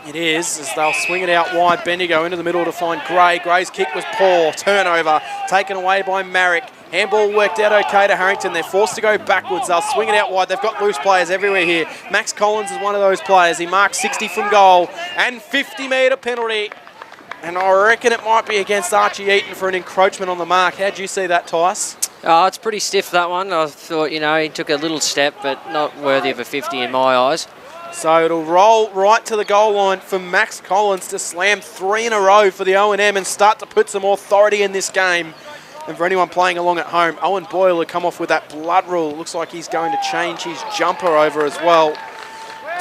It is, as they'll swing it out wide. Bendigo into the middle to find Gray. Gray's kick was poor. Turnover taken away by Marek. Handball worked out okay to Harrington. They're forced to go backwards. They'll swing it out wide. They've got loose players everywhere here. Max Collins is one of those players. He marks 60 from goal and 50-metre penalty. And I reckon it might be against Archie Eaton for an encroachment on the mark. How do you see that, Tice? Oh, it's pretty stiff, that one. I thought, he took a little step, but not worthy of a 50 in my eyes. So it'll roll right to the goal line for Max Collins to slam 3 in a row for the O&M and start to put some authority in this game. And for anyone playing along at home, Owen Boyle will come off with that blood rule. Looks like he's going to change his jumper over as well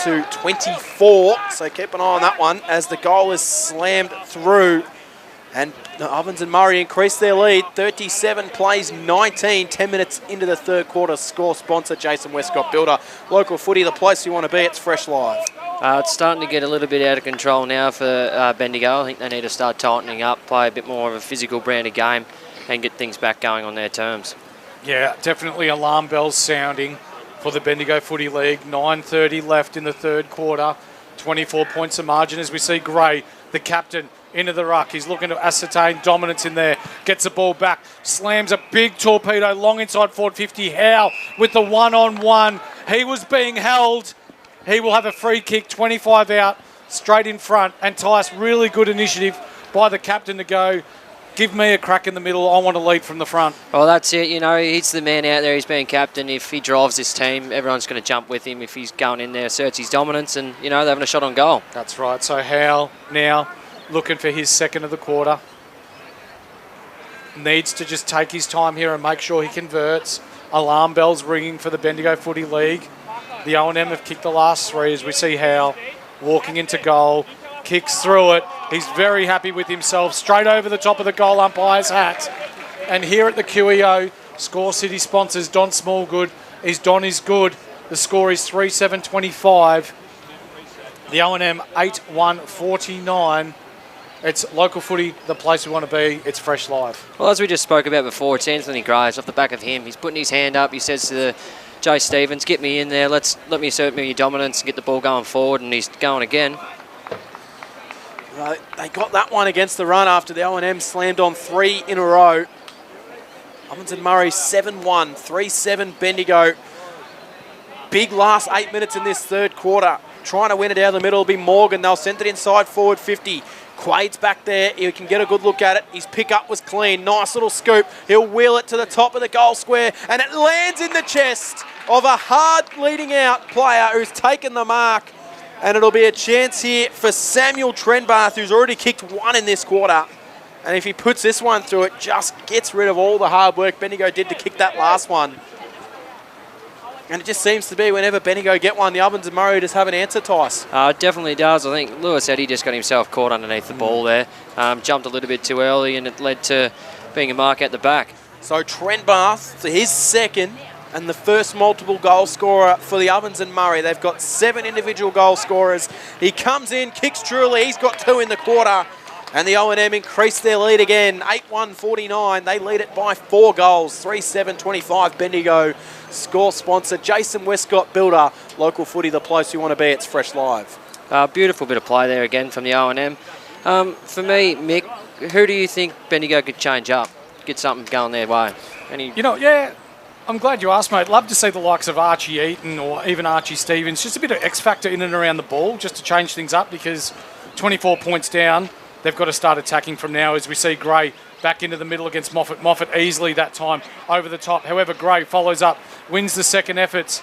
to 24. So keep an eye on that one as the goal is slammed through. And the Ovens and Murray increase their lead. 37 plays 19, 10 minutes into the third quarter. Score sponsor, Jason Westcott Builder. Local Footy, the place you want to be. It's Fresh Live. It's starting to get a little bit out of control now for Bendigo. I think they need to start tightening up, play a bit more of a physical brand of game and get things back going on their terms. Yeah, definitely alarm bells sounding for the Bendigo Footy League. 9:30 left in the third quarter. 24 points of margin as we see Gray, the captain, into the ruck. He's looking to ascertain dominance in there. Gets the ball back. Slams a big torpedo long inside forward 50. Howe with the one-on-one. He was being held. He will have a free kick, 25 out, straight in front. And Tice, really good initiative by the captain to go, give me a crack in the middle. I want to lead from the front. Well, that's it. You know, he's the man out there. He's being captain. If he drives this team, everyone's going to jump with him. If he's going in there, asserts his dominance, and, you know, they're having a shot on goal. That's right. So Howe now looking for his second of the quarter. Needs to just take his time here and make sure he converts. Alarm bells ringing for the Bendigo Footy League. The O&M have kicked the last three as we see Howe walking into goal. Kicks through it. He's very happy with himself. Straight over the top of the goal umpire's hat. And here at the QEO, Score City sponsors Don Smallgood. Don is good. The score is 3-7-25. The O&M 8-1-49. It's local footy, the place we want to be. It's Fresh Live. Well, as we just spoke about before, it's Anthony Graves off the back of him. He's putting his hand up. He says to Jay Stevens, get me in there. Let me assert me your dominance and get the ball going forward. And he's going again. They got that one against the run after the O&M slammed on 3 in a row. Ovens Murray 7-1, 3-7 Bendigo. Big last 8 minutes in this third quarter. Trying to win it down the middle will be Morgan. They'll send it inside forward 50. Quade's back there. He can get a good look at it. His pickup was clean. Nice little scoop. He'll wheel it to the top of the goal square, and it lands in the chest of a hard leading out player who's taken the mark. And it'll be a chance here for Samuel Trenbarth, who's already kicked one in this quarter. And if he puts this one through, it just gets rid of all the hard work Bendigo did to kick that last one. And it just seems to be whenever Bendigo get one, the Ovens and Murray just have an answer, Tice. It definitely does. I think Lewis Eddy just got himself caught underneath the ball there. Jumped a little bit too early, and it led to being a mark at the back. So Trenbarth, to his second, and the first multiple goal scorer for the Ovens and Murray. They've got 7 individual goal scorers. He comes in, kicks truly. He's got 2 in the quarter. And the O&M increased their lead again, 8-1-49. They lead it by 4 goals, 3-7-25 Bendigo. Score sponsor, Jason Westcott Builder. Local footy, the place you want to be. It's Fresh Live. Beautiful bit of play there again from the O&M. For me, Mick, who do you think Bendigo could change up? Get something going their way? I'm glad you asked, mate. Love to see the likes of Archie Eaton or even Archie Stevens. Just a bit of X factor in and around the ball just to change things up, because 24 points down, they've got to start attacking from now as we see Gray back into the middle against Moffat. Moffat easily that time over the top. However, Gray follows up, wins the second efforts.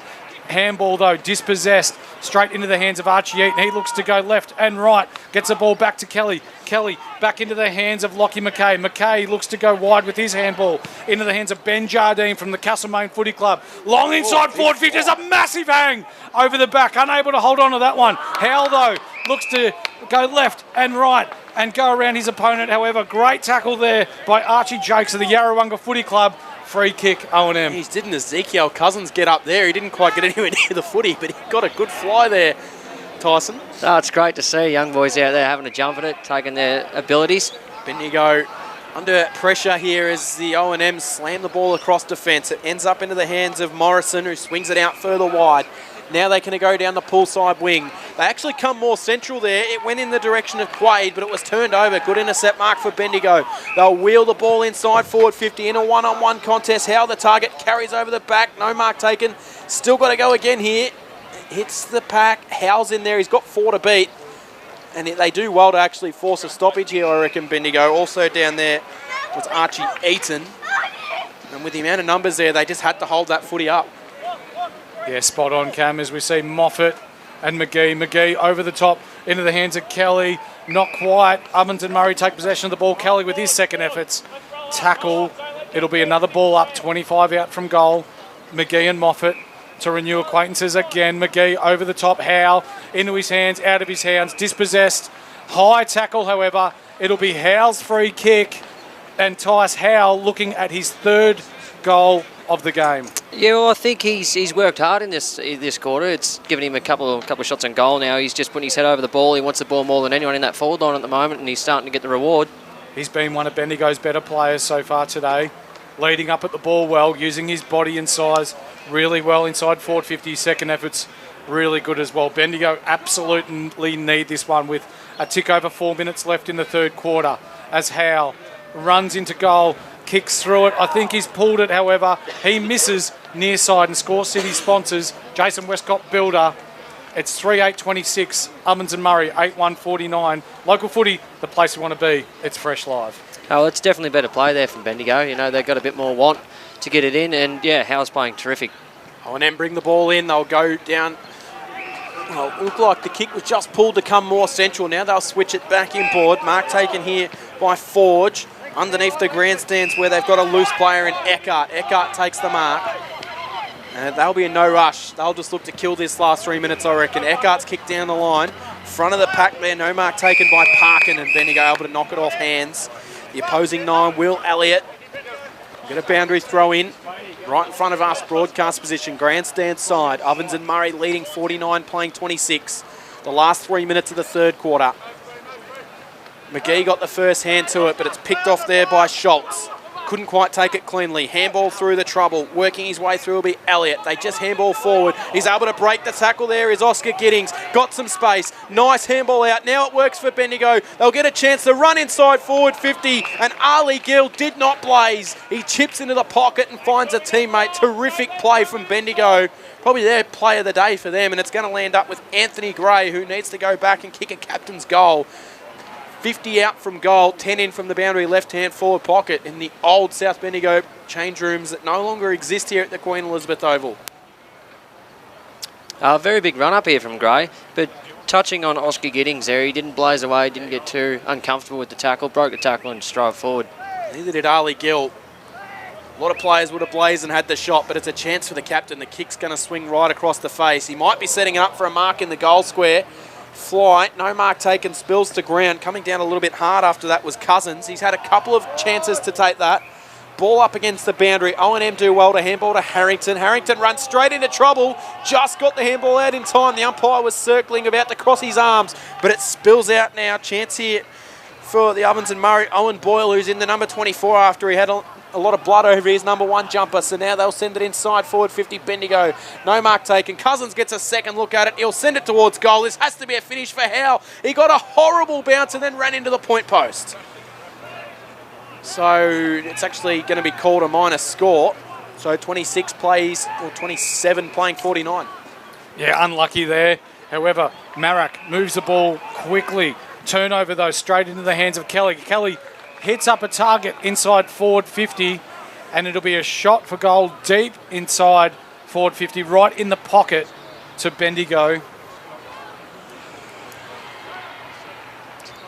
Handball, though, dispossessed, straight into the hands of Archie Eaton. He looks to go left and right, gets the ball back to Kelly. Kelly back into the hands of Lockie McKay. McKay looks to go wide with his handball into the hands of Ben Jardine from the Castlemaine Footy Club. Long inside forward 50, there's a massive hang over the back, unable to hold on to that one. Howell, though, looks to go left and right and go around his opponent. However, great tackle there by Archie Jakes of the Yarrawonga Footy Club. Free kick, O&M. He's didn't Ezekiel Cousins get up there. He didn't quite get anywhere near the footy, but he got a good fly there, Tyson. It's great to see young boys out there having a jump at it, taking their abilities. Bendigo under pressure here as the O&M slam the ball across defence. It ends up into the hands of Morrison, who swings it out further wide. Now they can go down the poolside wing. They actually come more central there. It went in the direction of Quaid, but it was turned over. Good intercept mark for Bendigo. They'll wheel the ball inside forward 50 in a one-on-one contest. How the target carries over the back. No mark taken. Still got to go again here. Hits the pack. Howell's in there. He's got 4 to beat. And they do well to actually force a stoppage here, I reckon, Bendigo. Also down there was Archie Eaton. And with the amount of numbers there, they just had to hold that footy up. Yeah, spot on, Cam, as we see Moffat and McGee. McGee over the top into the hands of Kelly. Not quite. Ovens and Murray take possession of the ball. Kelly with his second efforts. Tackle. It'll be another ball up, 25 out from goal. McGee and Moffat to renew acquaintances again. McGee over the top. Howe into his hands, out of his hands. Dispossessed. High tackle, however. It'll be Howe's free kick. And Tice Howe looking at his 3rd goal of the game. Yeah, well, I think he's worked hard in this quarter. It's given him a couple of shots on goal now. He's just putting his head over the ball. He wants the ball more than anyone in that forward line at the moment, and he's starting to get the reward. He's been one of Bendigo's better players so far today, leading up at the ball well, using his body and size really well inside forward 50. Second efforts really good as well. Bendigo absolutely need this one with a tick over 4 minutes left in the third quarter as Howe runs into goal, kicks through it. I think he's pulled it, however. He misses near side, and Score City sponsors Jason Westcott Builder. It's 3-8-26, Ovens and Murray, 8-1-49. Local footy, the place we want to be. It's Fresh Live. Oh, it's definitely better play there from Bendigo. You know, they've got a bit more want to get it in, and yeah, Howe's playing terrific. O&M bring the ball in. They'll go down. Well, it looked like the kick was just pulled to come more central. Now they'll switch it back inboard. Mark taken here by Forge. Underneath the grandstands where they've got a loose player in Eckhart. Eckhart takes the mark. And they'll be in no rush. They'll just look to kill this last 3 minutes, I reckon. Eckhart's kicked down the line. Front of the pack there. No mark taken by Parkin, and Bendigo able to knock it off hands. The opposing 9, Will Elliott. Get a boundary throw in. Right in front of us, broadcast position, grandstand side. Ovens and Murray leading 49, playing 26. The last 3 minutes of the third quarter. McGee got the first hand to it, but it's picked off there by Schultz. Couldn't quite take it cleanly. Handball through the trouble. Working his way through will be Elliott. They just handball forward. He's able to break the tackle there is Oscar Giddings. Got some space. Nice handball out. Now it works for Bendigo. They'll get a chance to run inside forward 50, and Ali Gill did not blaze. He chips into the pocket and finds a teammate. Terrific play from Bendigo. Probably their play of the day for them, and it's going to land up with Anthony Gray, who needs to go back and kick a captain's goal. 50 out from goal, 10 in from the boundary left-hand forward pocket in the old South Bendigo change rooms that no longer exist here at the Queen Elizabeth Oval. Very big run-up here from Gray, but touching on Oscar Giddings there, he didn't blaze away, didn't get too uncomfortable with the tackle, broke the tackle and strode forward. Neither did Ali Gill. A lot of players would have blazed and had the shot, but it's a chance for the captain. The kick's going to swing right across the face. He might be setting it up for a mark in the goal square. Fly, no mark taken, spills to ground. Coming down a little bit hard after that was Cousins. He's had a couple of chances to take that. Ball up against the boundary. O&M do well to handball to Harrington. Harrington runs straight into trouble. Just got the handball out in time. The umpire was circling, about to cross his arms, but it spills out now. Chance here for the Ovens and Murray. Owen Boyle, who's in the number 24 after he had a lot of blood over his number 1 jumper, so now they'll send it inside forward 50 Bendigo. No mark taken. Cousins gets a second look at it. He'll send it towards goal. This has to be a finish for Howe. He got a horrible bounce and then ran into the point post. So it's actually going to be called a minus score. So 26 plays, or 27 playing 49. Yeah, unlucky there. However, Marak moves the ball quickly. Turnover, though, straight into the hands of Kelly. Kelly hits up a target inside forward 50, and it'll be a shot for goal deep inside forward 50, right in the pocket to Bendigo.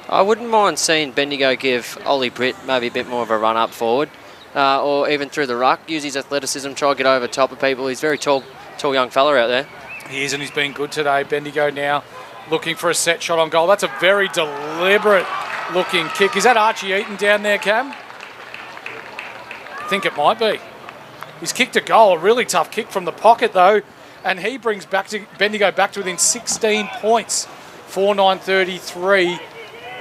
I wouldn't mind seeing Bendigo give Ollie Britt maybe a bit more of a run up forward, or even through the ruck, use his athleticism, try to get over top of people. He's a very tall young fella out there. He is, and he's been good today. Bendigo now looking for a set shot on goal. That's a very deliberate looking kick. Is that Archie Eaton down there, Cam? I think it might be. He's kicked a goal, a really tough kick from the pocket though, and he brings Bendigo back to within 16 points. 4-9-33,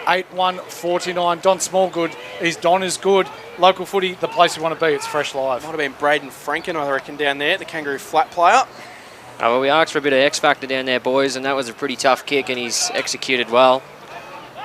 8-1-49. Don Smallgood is Don is good. Local footy, the place we want to be. It's Fresh Live. Might have been Braden Franken, I reckon, down there, the Kangaroo flat player. Well, we asked for a bit of X factor down there, boys, and that was a pretty tough kick, and he's executed well.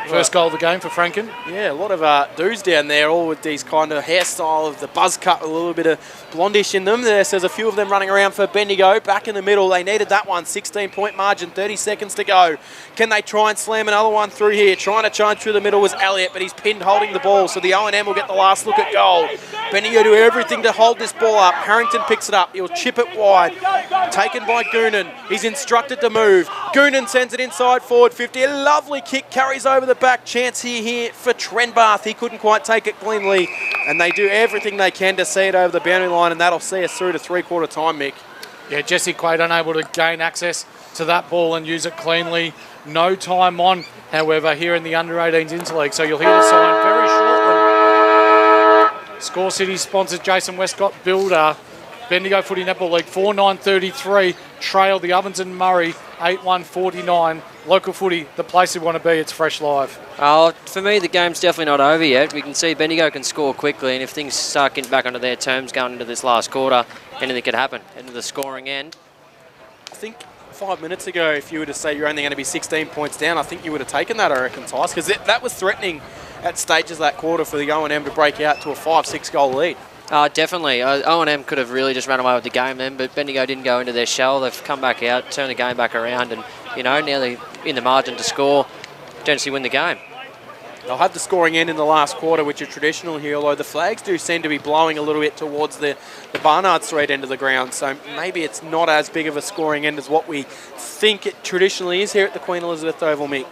First goal of the game for Franken. Yeah, a lot of dudes down there, all with these kind of hairstyle of the buzz cut, a little bit of blondish in them. There's a few of them running around for Bendigo. Back in the middle, they needed that one. 16-point margin, 30 seconds to go. Can they try and slam another one through here? Trying to charge through the middle was Elliott, but he's pinned holding the ball, so the O&M will get the last look at goal. Bendigo do everything to hold this ball up. Harrington picks it up. He'll chip it wide. Taken by Goonan. He's instructed to move. Goonan sends it inside forward 50. A lovely kick carries over the back. Chance here for Trenbarth. He couldn't quite take it cleanly, and they do everything they can to see it over the boundary line, and that'll see us through to three-quarter time, Mick. Yeah, Jesse Quaid unable to gain access to that ball and use it cleanly. No time on, however, here in the under-18s Interleague, so you'll hear the sign very shortly. Score City sponsors Jason Westcott Builder. Bendigo Footy Netball League 4-9-33 trail the Ovens and Murray 8-1-49. Local footy, the place we want to be. It's Fresh Live. For me, the game's definitely not over yet. We can see Bendigo can score quickly, and if things start getting back onto their terms going into this last quarter, anything could happen into the scoring end. I think 5 minutes ago, if you were to say you're only going to be 16 points down, I think you would have taken that, I reckon, Tice, because that was threatening at stages of that quarter for the O&M to break out to a 5-6 goal lead. Definitely. O&M could have really just run away with the game then, but Bendigo didn't go into their shell. They've come back out, turned the game back around, and, now they're in the margin to score, potentially win the game. They'll have the scoring end in the last quarter, which are traditional here, although the flags do seem to be blowing a little bit towards the Barnard Street end of the ground, so maybe it's not as big of a scoring end as what we think it traditionally is here at the Queen Elizabeth Oval, Mick.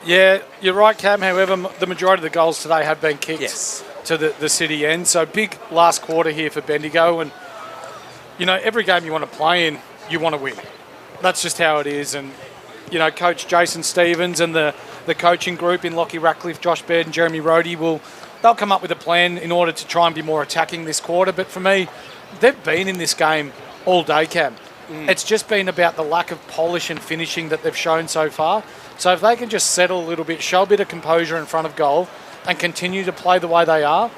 Yeah, you're right, Cam. However, the majority of the goals today have been kicked to the city end, so big last quarter here for Bendigo, and, every game you want to play in, you want to win. That's just how it is, and, Coach Jason Stevens and the coaching group in Lockie Ratcliffe, Josh Baird and Jeremy Rohde they'll come up with a plan in order to try and be more attacking this quarter. But for me, they've been in this game all day, Cam. It's just been about the lack of polish and finishing that they've shown so far. So if they can just settle a little bit, show a bit of composure in front of goal and continue to play the way they are,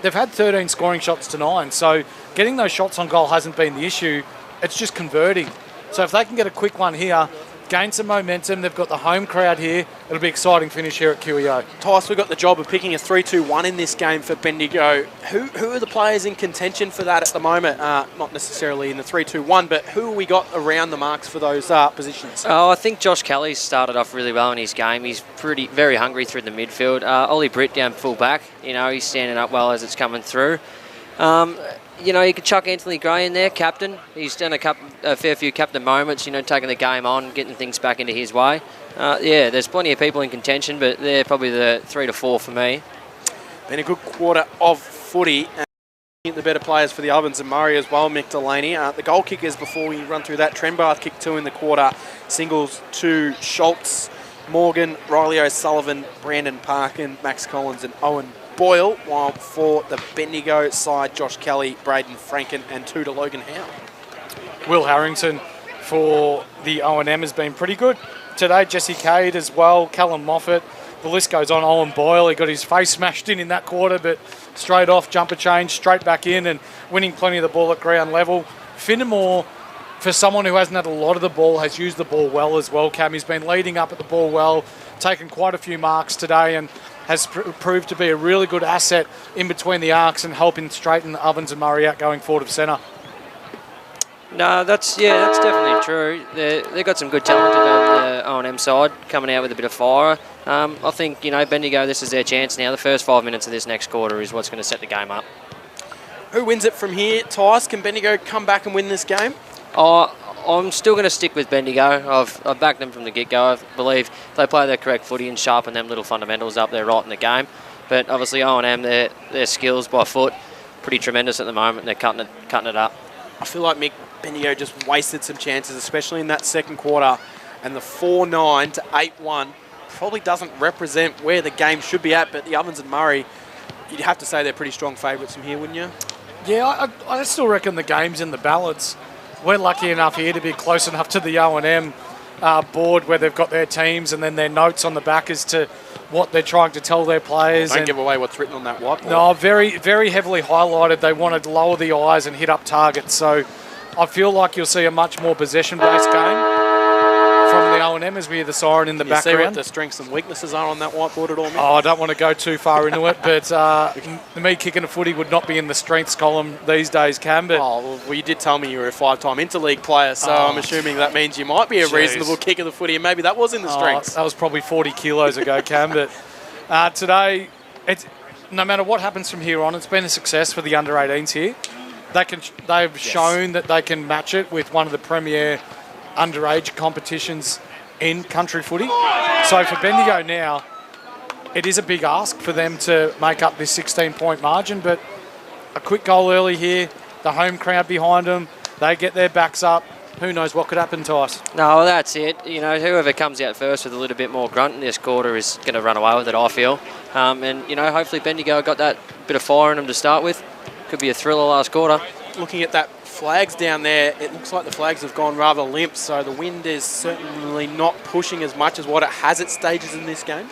they've had 13 scoring shots to 9. So getting those shots on goal hasn't been the issue. It's just converting. So if they can get a quick one here, gain some momentum. They've got the home crowd here. It'll be an exciting finish here at QEO. Tice, we've got the job of picking a 3-2-1 in this game for Bendigo. Who are the players in contention for that at the moment? Not necessarily in the 3-2-1, but who have we got around the marks for those positions? Oh, I think Josh Kelly's started off really well in his game. He's very hungry through the midfield. Ollie Britt down full back. He's standing up well as it's coming through. You could chuck Anthony Gray in there, captain. He's done a fair few captain moments, taking the game on, getting things back into his way. There's plenty of people in contention, but they're probably the 3 to 4 for me. Been a good quarter of footy. And the better players for the Ovens and Murray as well, Mick Delaney. The goal kickers, before we run through that, Trenbarth kicked 2 in the quarter. Singles to Schultz, Morgan, Riley O'Sullivan, Brandon Parkin, Max Collins and Owen Boyle, while for the Bendigo side, Josh Kelly, Braden Franken and 2 to Logan Howe. Will Harrington for the O&M has been pretty good today. Jesse Cade as well, Callum Moffat. The list goes on. Owen Boyle, he got his face smashed in that quarter, but straight off, jumper change, straight back in and winning plenty of the ball at ground level. Finnemore, for someone who hasn't had a lot of the ball, has used the ball well as well, Cam. He's been leading up at the ball well, taken quite a few marks today and has proved to be a really good asset in between the arcs and helping straighten the Ovens and Murray out going forward of centre. No, that's definitely true. They've got some good talent on the O&M side, coming out with a bit of fire. I think, Bendigo, this is their chance now. The first 5 minutes of this next quarter is what's going to set the game up. Who wins it from here, Tice? Can Bendigo come back and win this game? I'm still going to stick with Bendigo. I've backed them from the get-go. I believe if they play their correct footy and sharpen them little fundamentals up, they're right in the game. But obviously O&M, their skills by foot, pretty tremendous at the moment. They're cutting it up. I feel like Mick Bendigo just wasted some chances, especially in that second quarter. And the 4-9 to 8-1 probably doesn't represent where the game should be at. But the Ovens and Murray, you'd have to say they're pretty strong favourites from here, wouldn't you? Yeah, I still reckon the game's in the balance. We're lucky enough here to be close enough to the O&M board where they've got their teams and then their notes on the back as to what they're trying to tell their players. Don't give away what's written on that whiteboard. No, very, very heavily highlighted. They wanted to lower the eyes and hit up targets. So I feel like you'll see a much more possession-based game from the O&M as we hear the siren in the background. See what the strengths and weaknesses are on that whiteboard at all, Mick? Oh, I don't want to go too far into it, but me kicking a footy would not be in the strengths column these days, Cam. But well, you did tell me you were a 5-time Interleague player, so I'm assuming that means you might be a reasonable kicker of the footy, and maybe that was in the strengths. That was probably 40 kilos ago, Cam. But today, no matter what happens from here on, it's been a success for the under-18s here. They've shown that they can match it with one of the premier underage competitions in country footy. So for Bendigo now, it is a big ask for them to make up this 16-point margin, but a quick goal early here, the home crowd behind them, they get their backs up. Who knows what could happen to us? No, well, that's it. Whoever comes out first with a little bit more grunt in this quarter is going to run away with it, I feel. And hopefully Bendigo got that bit of fire in them to start with. Could be a thriller last quarter. Looking at that flags down there, it looks like the flags have gone rather limp, so the wind is certainly not pushing as much as what it has at stages in this game.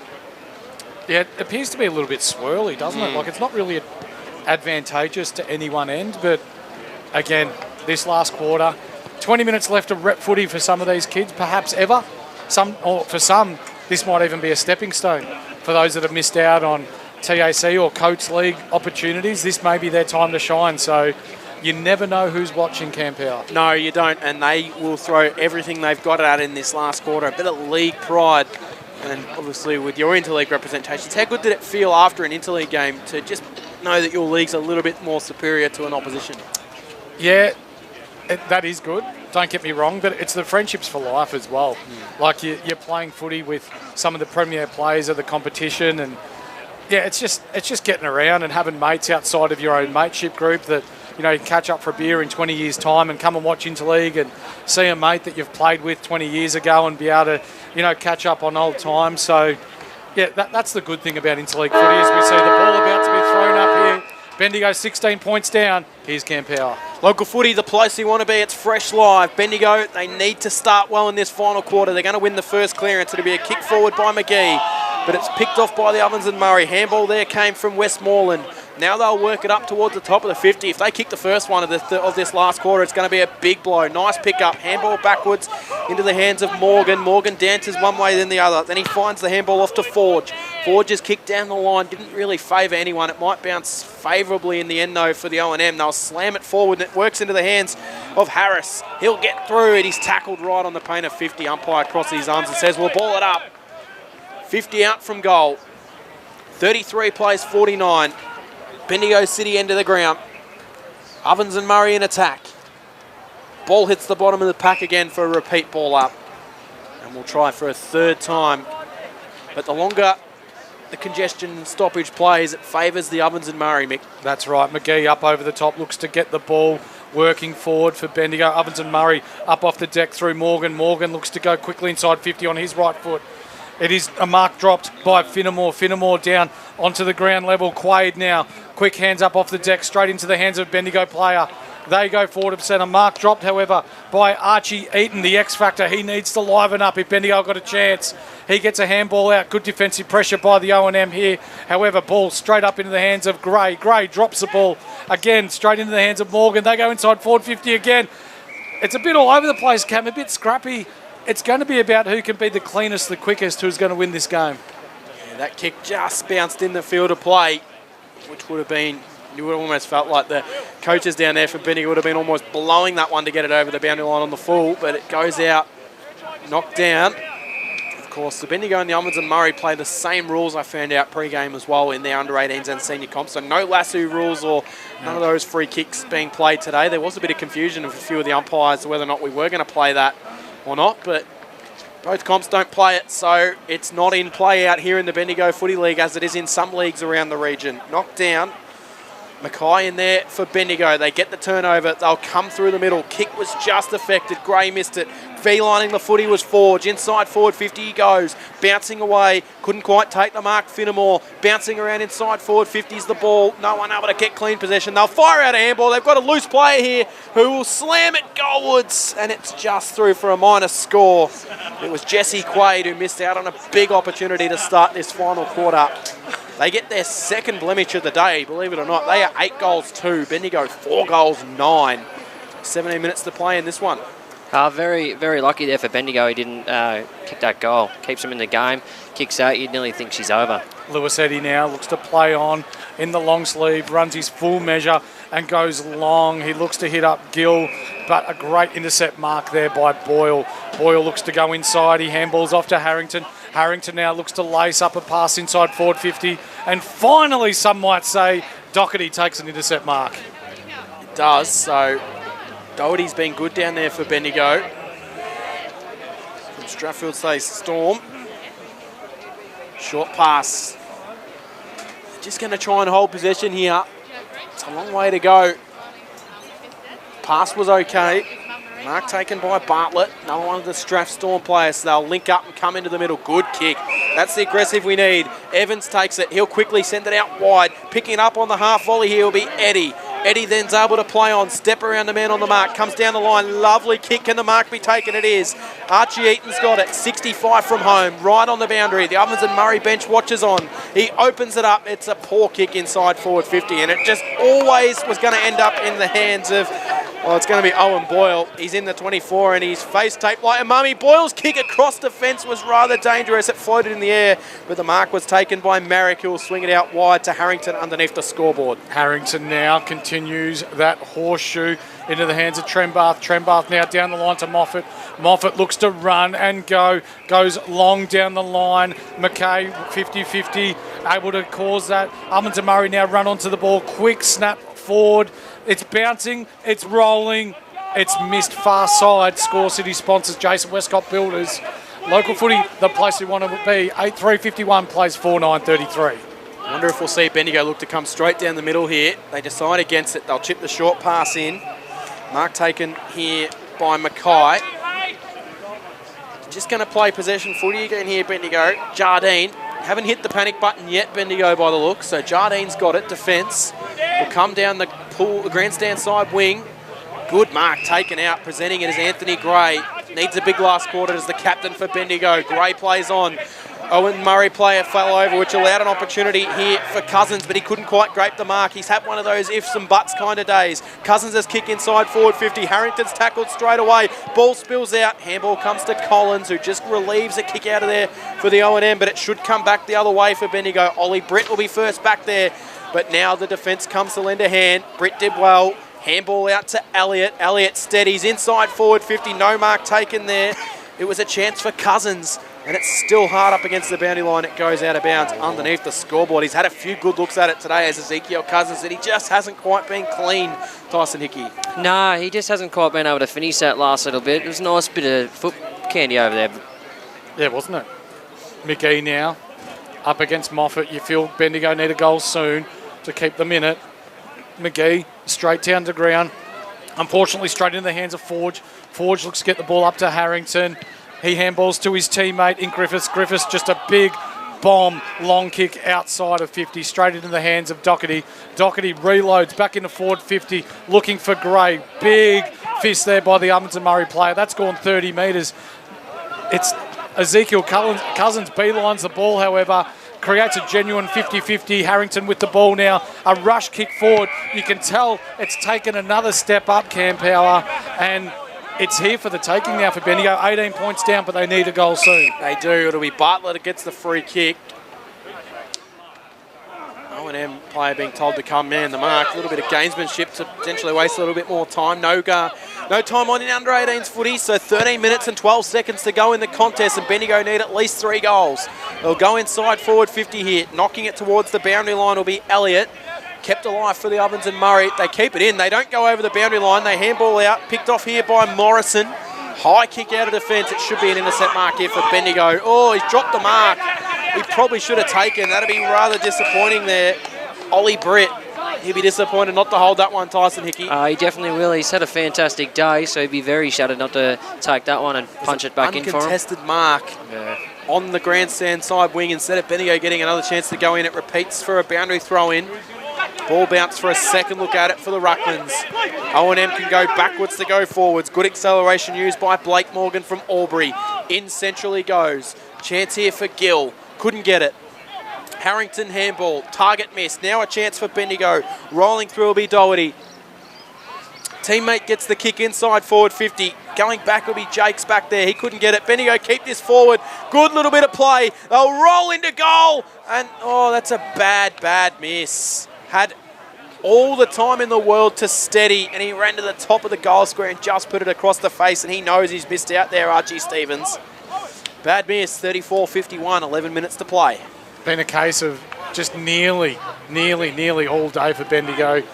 Yeah, it appears to be a little bit swirly, doesn't it? Like, it's not really advantageous to any one end, but again, this last quarter, 20 minutes left of rep footy for some of these kids, perhaps ever. For some, this might even be a stepping stone. For those that have missed out on TAC or Coates League opportunities, this may be their time to shine. So you never know who's watching Camp Hour. No, you don't, and they will throw everything they've got at in this last quarter. A bit of league pride, and obviously with your interleague representations, how good did it feel after an interleague game to just know that your league's a little bit more superior to an opposition? Yeah, that is good. Don't get me wrong, but it's the friendships for life as well. Like you're playing footy with some of the premier players of the competition, and yeah, it's just getting around and having mates outside of your own mateship group that, you know, you can catch up for a beer in 20 years' time and come and watch Interleague and see a mate that you've played with 20 years ago and be able to, you know, catch up on old times. So, yeah, that's the good thing about Interleague footy is we see the ball about to be thrown up here. Bendigo 16 points down. Here's Camp Hour. Local footy, the place you want to be. It's fresh live. Bendigo, they need to start well in this final quarter. They're going to win the first clearance. It'll be a kick forward by McGee, but it's picked off by the Ovens Murray. Handball there came from Westmoreland. Now they'll work it up towards the top of the 50. If they kick the first one of this last quarter, it's going to be a big blow. Nice pick-up. Handball backwards into the hands of Morgan. Morgan dances one way then the other. Then he finds the handball off to Forge. Forge is kicked down the line. Didn't really favour anyone. It might bounce favourably in the end, though, for the O&M. They'll slam it forward, and it works into the hands of Harris. He'll get through it. He's tackled right on the paint of 50. Umpire crosses his arms and says, we'll ball it up. 50 out from goal. 33 plays 49. Bendigo City end of the ground. Ovens and Murray in attack. Ball hits the bottom of the pack again for a repeat ball up. And we'll try for a third time. But the longer the congestion stoppage plays, it favours the Ovens and Murray, Mick. That's right. McGee up over the top, looks to get the ball working forward for Bendigo. Ovens and Murray up off the deck through Morgan. Morgan looks to go quickly inside 50 on his right foot. It is a mark dropped by Finnemore. Finnemore down onto the ground level. Quaid now. Quick hands up off the deck, straight into the hands of a Bendigo player. They go forward of centre. Mark dropped, however, by Archie Eaton, the X Factor. He needs to liven up if Bendigo got a chance. He gets a handball out. Good defensive pressure by the O&M here. However, ball straight up into the hands of Gray. Gray drops the ball again, straight into the hands of Morgan. They go inside forward 50 again. It's a bit all over the place, Cam, a bit scrappy. It's going to be about who can be the cleanest, the quickest, who's going to win this game. Yeah, that kick just bounced in the field of play, which would have been, you would have almost felt like the coaches down there for Bendigo would have been almost blowing that one to get it over the boundary line on the full, but it goes out, knocked down. Of course, the Bendigo and the Ovens and Murray play the same rules, I found out pre-game as well, in their under-18s and senior comps. So no lasso rules or none of those free kicks being played today. There was a bit of confusion of a few of the umpires whether or not we were going to play that or not, but both comps don't play it, so it's not in play out here in the Bendigo Footy League as it is in some leagues around the region. Knocked down. Mackay in there for Bendigo. They get the turnover. They'll come through the middle. Kick was just affected. Gray missed it. V-lining the footy was Forge. Inside forward 50 he goes. Bouncing away. Couldn't quite take the mark. Finnemore bouncing around inside forward 50 is the ball. No one able to get clean possession. They'll fire out a handball. They've got a loose player here who will slam it goalwards. And it's just through for a minus score. It was Jesse Quaid who missed out on a big opportunity to start this final quarter. They get their second blemish of the day, believe it or not. They are 8 goals 2. Bendigo 4 goals 9. 17 minutes to play in this one. Very, very lucky there for Bendigo. He didn't kick that goal. Keeps him in the game. Kicks out, you'd nearly think she's over. Lewis Eddy now looks to play on in the long sleeve, runs his full measure and goes long. He looks to hit up Gill, but a great intercept mark there by Boyle. Boyle looks to go inside. He handballs off to Harrington. Harrington now looks to lace up a pass inside forward 50. And finally, some might say, Doherty takes an intercept mark. It does, so Doherty's been good down there for Bendigo. From Strathfield says Storm. Short pass. Just going to try and hold possession here. It's a long way to go. Pass was okay. Mark taken by Bartlett. Another one of the Strath Storm players. So they'll link up and come into the middle. Good kick. That's the aggressive we need. Evans takes it. He'll quickly send it out wide. Picking up on the half volley here will be Eddie. Eddie then's able to play on, step around the man on the mark, comes down the line, lovely kick, can the mark be taken? It is. Archie Eaton's got it, 65 from home, right on the boundary. The Ovens and Murray bench watches on. He opens it up, it's a poor kick inside forward 50, and it just always was going to end up in the hands of Well, it's going to be Owen Boyle. He's in the 24 and he's face taped like a mummy. Boyle's kick across the fence was rather dangerous. It floated in the air, but the mark was taken by Merrick, who will swing it out wide to Harrington underneath the scoreboard. Harrington now continues that horseshoe into the hands of Trembath. Trembath now down the line to Moffat. Moffat looks to run and go. Goes long down the line. McKay 50-50, able to cause that. Ovens Murray now run onto the ball. Quick snap forward. It's bouncing, it's rolling, it's missed far side. Score City sponsors Jason Westcott Builders. Local footy, the place we want to be. 8-3-51 plays 4-9-33. I wonder if we'll see Bendigo look to come straight down the middle here. They decide against it. They'll chip the short pass in. Mark taken here by Mackay. Just going to play possession footy again here, Bendigo. Jardine. Haven't hit the panic button yet, Bendigo, by the look. So Jardine's got it. Defence will come down the grandstand side wing. Good mark taken out. Presenting it as Anthony Gray. Needs a big last quarter as the captain for Bendigo. Gray plays on. Owen Murray player fell over, which allowed an opportunity here for Cousins, but he couldn't quite grape the mark. He's had one of those ifs and buts kind of days. Cousins has kick inside forward 50. Harrington's tackled straight away. Ball spills out. Handball comes to Collins, who just relieves a kick out of there for the O&M, but it should come back the other way for Bendigo. Ollie Britt will be first back there, but now the defence comes to lend a hand. Britt did well. Handball out to Elliott. Elliott steadies inside forward 50. No mark taken there. It was a chance for Cousins. And it's still hard up against the boundary line. It goes out of bounds underneath the scoreboard. He's had a few good looks at it today as Ezekiel Cousins, and he just hasn't quite been clean, Tyson Hickey. No, he just hasn't quite been able to finish that last little bit. It was a nice bit of foot candy over there. Yeah, wasn't it? McGee now up against Moffat. You feel Bendigo need a goal soon to keep them in it. McGee straight down to ground. Unfortunately, straight into the hands of Forge. Forge looks to get the ball up to Harrington. He handballs to his teammate in Griffiths. Griffiths just a big bomb, long kick outside of 50, straight into the hands of Doherty. Doherty reloads back into forward 50, looking for Gray. Big fist there by the Ovens Murray player. That's gone 30 metres. It's Ezekiel Cousins beelines the ball, however, creates a genuine 50-50. Harrington with the ball now. A rush kick forward. You can tell it's taken another step up, Cam Power, and it's here for the taking now for Bendigo. 18 points down, but they need a goal soon. They do. It'll be Bartlett that gets the free kick. O&M player being told to come man the mark. A little bit of gamesmanship to potentially waste a little bit more time. No time on in under 18s footy, so 13 minutes and 12 seconds to go in the contest, and Bendigo need at least 3 goals. They'll go inside forward 50 here. Knocking it towards the boundary line will be Elliott. Kept alive for the Ovens and Murray. They keep it in. They don't go over the boundary line. They handball out. Picked off here by Morrison. High kick out of defence. It should be an intercept mark here for Bendigo. Oh, he's dropped the mark. He probably should have taken. That'd be rather disappointing there. Ollie Britt. He'll be disappointed not to hold that one, Tyson Hickey. He definitely will. He's had a fantastic day, so he'd be very shattered not to take that one and punch it back in for him. Uncontested mark on the grandstand side wing. Instead of Bendigo getting another chance to go in, it repeats for a boundary throw in. Ball bounce for a second look at it for the Ruckmans. O&M can go backwards to go forwards. Good acceleration used by Blake Morgan from Albury. In central he goes. Chance here for Gill. Couldn't get it. Harrington handball. Target miss. Now a chance for Bendigo. Rolling through will be Doherty. Teammate gets the kick inside forward 50. Going back will be Jakes back there. He couldn't get it. Bendigo keep this forward. Good little bit of play. They'll roll into goal. And, oh, that's a bad miss. Had all the time in the world to steady, and he ran to the top of the goal square and just put it across the face, and he knows he's missed out there, Archie Stevens. Bad miss, 34-51, 11 minutes to play. Been a case of just nearly all day for Bendigo.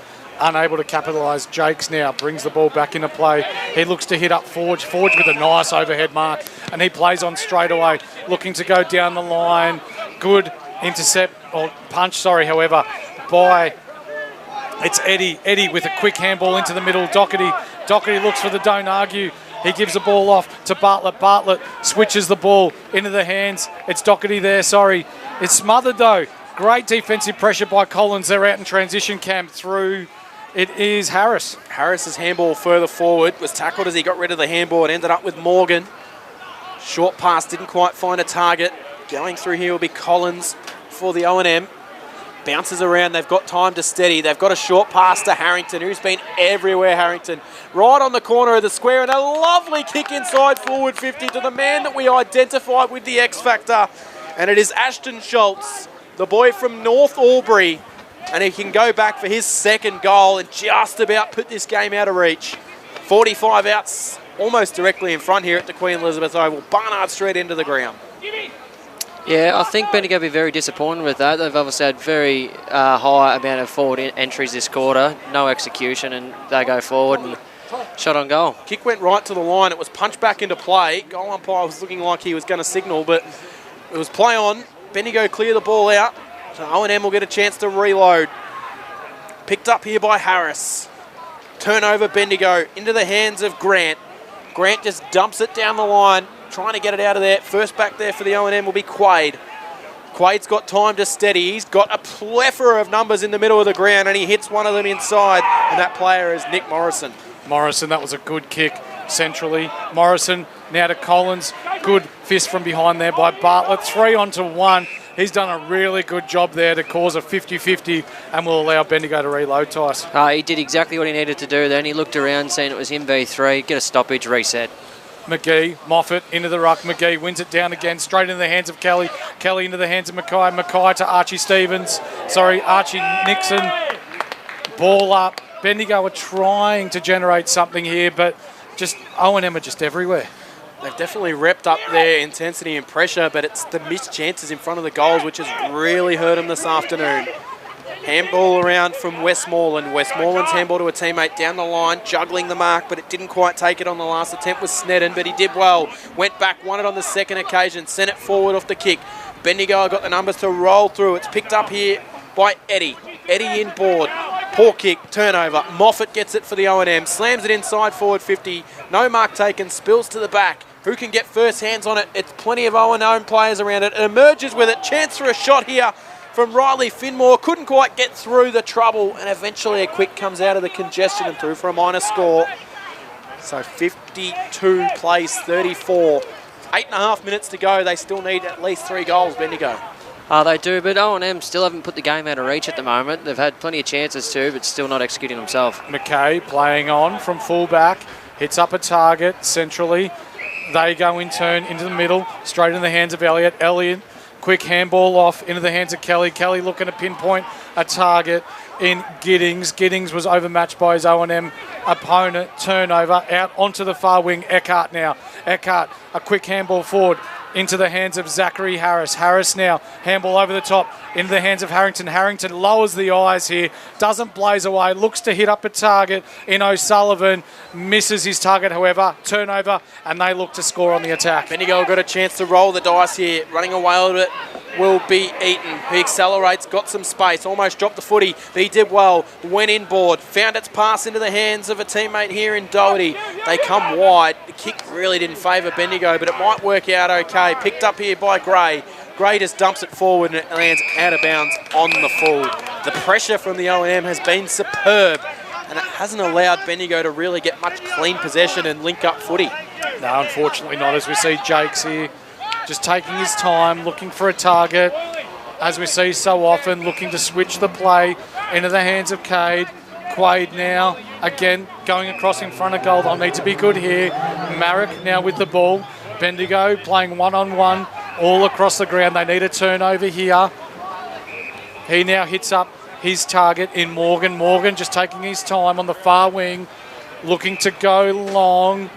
Unable to capitalise. Jakes now brings the ball back into play. He looks to hit up Forge. Forge with a nice overhead mark, and he plays on straight away, looking to go down the line. Good intercept, or punch, however, by, it's Eddie. Eddie with a quick handball into the middle. Doherty looks for the don't argue. He gives the ball off to Bartlett. Bartlett switches the ball into the hands. It's Doherty there, It's smothered though. Great defensive pressure by Collins. They're out in transition cam through. It is Harris. Harris's handball further forward was tackled as he got rid of the handball. It ended up with Morgan. Short pass, didn't quite find a target. Going through here will be Collins for the O&M. Bounces around, they've got time to steady. They've got a short pass to Harrington, who's been everywhere, Harrington. Right on the corner of the square, and a lovely kick inside forward 50 to the man that we identified with the X Factor. And it is Ashton Schultz, the boy from North Albury. And he can go back for his second goal and just about put this game out of reach. 45 outs, almost directly in front here at the Queen Elizabeth Oval. Barnard straight into the ground. Yeah, I think Bendigo will be very disappointed with that. They've obviously had very high amount of forward entries this quarter, no execution, and they go forward and shot on goal. Kick went right to the line. It was punched back into play. Goal umpire was looking like he was going to signal, but it was play on. Bendigo clear the ball out, so O&M will get a chance to reload. Picked up here by Harris. Turnover Bendigo into the hands of Grant. Grant just dumps it down the line, trying to get it out of there. First back there for the O&M will be Quaid. Quaid's got time to steady. He's got a plethora of numbers in the middle of the ground, and he hits one of them inside, and that player is Nick Morrison. Morrison, that was a good kick centrally. Morrison now to Collins. Good fist from behind there by Bartlett. 3 onto 1. He's done a really good job there to cause a 50-50 and will allow Bendigo to reload, Tice. He did exactly what he needed to do then. He looked around, seeing it was him V3, get a stoppage, reset. McGee, Moffat into the ruck. McGee wins it down again, straight into the hands of Kelly. Kelly into the hands of Mackay. Mackay to Archie Stevens. Sorry, Archie Nixon. Ball up. Bendigo are trying to generate something here, but just O&M are just everywhere. They've definitely repped up their intensity and pressure, but it's the missed chances in front of the goals which has really hurt them this afternoon. Handball around from Westmoreland. Westmoreland's handball to a teammate down the line, juggling the mark, but it didn't quite take it on the last attempt with Sneddon, but he did well. Went back, won it on the second occasion, sent it forward off the kick. Bendigo got the numbers to roll through. It's picked up here by Eddie. Eddie inboard. Poor kick, turnover. Moffat gets it for the O&M, slams it inside forward 50. No mark taken, spills to the back. Who can get first hands on it? It's plenty of O&M players around it. It emerges with it. Chance for a shot here from Riley Finmore. Couldn't quite get through the trouble, and eventually a quick comes out of the congestion and through for a minor score. So 52 plays 34. 8.5 minutes to go. They still need at least 3 goals, Bendigo. They do, but O&M still haven't put the game out of reach at the moment. They've had plenty of chances too, but still not executing themselves. McKay playing on from fullback, hits up a target centrally. They go in turn into the middle, straight in the hands of Elliott. Elliott, quick handball off into the hands of Kelly. Kelly looking to pinpoint a target in Giddings. Giddings was overmatched by his O&M opponent. Turnover out onto the far wing. Eckhart now. Eckhart, a quick handball forward into the hands of Zachary Harris. Harris now, handball over the top, into the hands of Harrington. Harrington lowers the eyes here, doesn't blaze away, looks to hit up a target in O'Sullivan, misses his target, however, turnover, and they look to score on the attack. Bendigo got a chance to roll the dice here. Running away with it will be Eaton. He accelerates, got some space, almost dropped the footy, but he did well. Went inboard, found its pass into the hands of a teammate here in Doherty. They come wide. The kick really didn't favour Bendigo, but it might work out okay. Picked up here by Gray. Gray just dumps it forward and it lands out of bounds on the full. The pressure from the O&M has been superb, and it hasn't allowed Bendigo to really get much clean possession and link up footy. No, unfortunately not, as we see Jakes here just taking his time, looking for a target, as we see so often, looking to switch the play into the hands of Cade. Quaid now, again, going across in front of goal. They'll need to be good here. Marek now with the ball. Bendigo playing one-on-one all across the ground. They need a turnover here. He now hits up his target in Morgan. Morgan just taking his time on the far wing, looking to go long.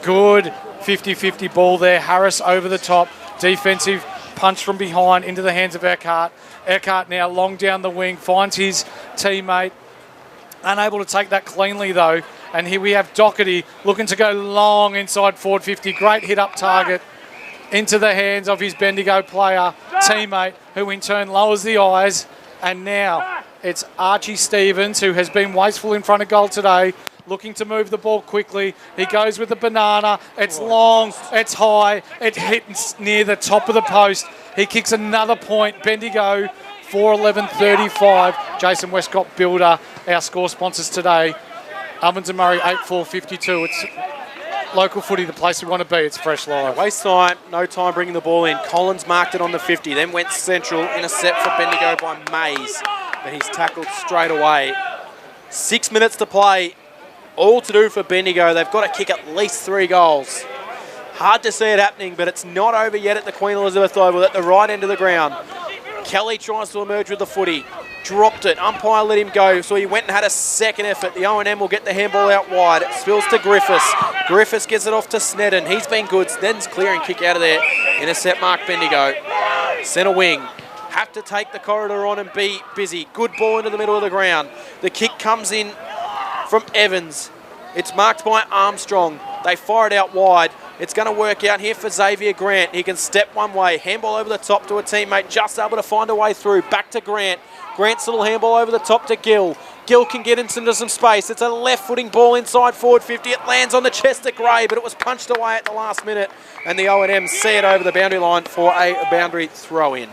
Good 50-50 ball there. Harris over the top. Defensive punch from behind into the hands of Eckhart. Eckhart now long down the wing, finds his teammate. Unable to take that cleanly though. And here we have Doherty looking to go long inside forward 50. Great hit up target into the hands of his Bendigo player, teammate, who in turn lowers the eyes. And now it's Archie Stevens, who has been wasteful in front of goal today, looking to move the ball quickly. He goes with the banana. It's long, it's high, it hits near the top of the post. He kicks another point. Bendigo 4-11-35. Jason Westcott Builder, our score sponsors today. Ovens Murray 8-4-52. It's local footy, the place we want to be. It's fresh live. Waste time, no time bringing the ball in. Collins marked it on the 50, then went central, intercept for Bendigo by Mays, but he's tackled straight away. 6 minutes to play, all to do for Bendigo. They've got to kick at least 3 goals. Hard to see it happening, but it's not over yet at the Queen Elizabeth Oval at the right end of the ground. Kelly tries to emerge with the footy. Dropped it. Umpire let him go, so he went and had a second effort. The O&M will get the handball out wide. It spills to Griffiths. Griffiths gets it off to Snedden. He's been good. Snedden's clearing kick out of there. Intercept Mark Bendigo. Centre wing. Have to take the corridor on and be busy. Good ball into the middle of the ground. The kick comes in from Evans. It's marked by Armstrong. They fire it out wide. It's going to work out here for Xavier Grant. He can step one way. Handball over the top to a teammate. Just able to find a way through. Back to Grant. Grant's little handball over the top to Gill. Gill can get into some space. It's a left-footing ball inside forward 50. It lands on the chest of Gray, but it was punched away at the last minute. And the O&M see it over the boundary line for a boundary throw-in.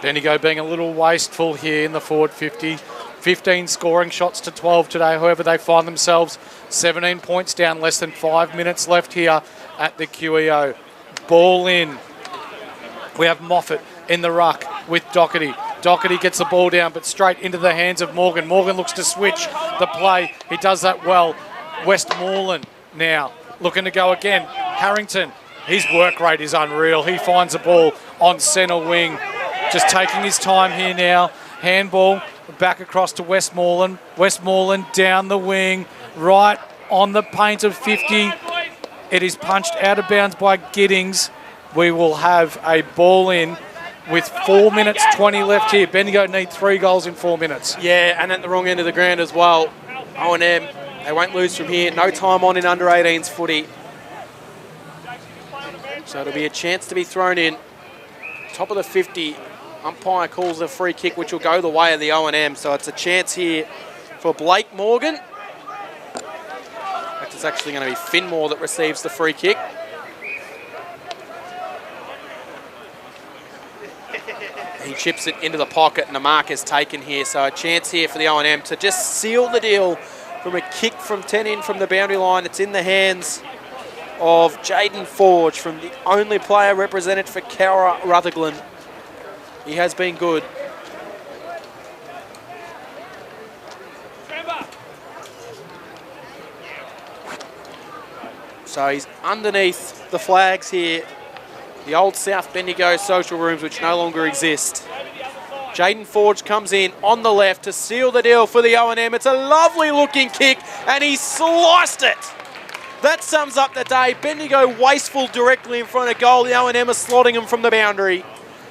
Bendigo being a little wasteful here in the forward 50. 15 scoring shots to 12 today. However, they find themselves 17 points down, less than 5 minutes left here at the QEO. Ball in. We have Moffat in the ruck with Doherty. Doherty gets the ball down, but straight into the hands of Morgan. Morgan looks to switch the play. He does that well. Westmoreland now looking to go again. Harrington, his work rate is unreal. He finds the ball on centre wing. Just taking his time here now. Handball back across to Westmoreland. Westmoreland down the wing, right on the paint of 50. It is punched out of bounds by Giddings. We will have a ball in with 4 minutes 20 left here. Bendigo need 3 goals in 4 minutes. Yeah, and at the wrong end of the ground as well. O&M, they won't lose from here. No time on in under 18s footy. So it'll be a chance to be thrown in. Top of the 50. Umpire calls a free kick, which will go the way of the O&M. So it's a chance here for Blake Morgan. It's actually going to be Finmore that receives the free kick. He chips it into the pocket and the mark is taken here. So a chance here for the O&M to just seal the deal from a kick from 10 in from the boundary line. It's in the hands of Jaden Forge, from the only player represented for Cowra Rutherglen. He has been good. So he's underneath the flags here. The old South Bendigo social rooms, which no longer exist. Jaden Forge comes in on the left to seal the deal for the O&M. It's a lovely looking kick and he sliced it. That sums up the day. Bendigo wasteful directly in front of goal. The O&M are slotting them from the boundary.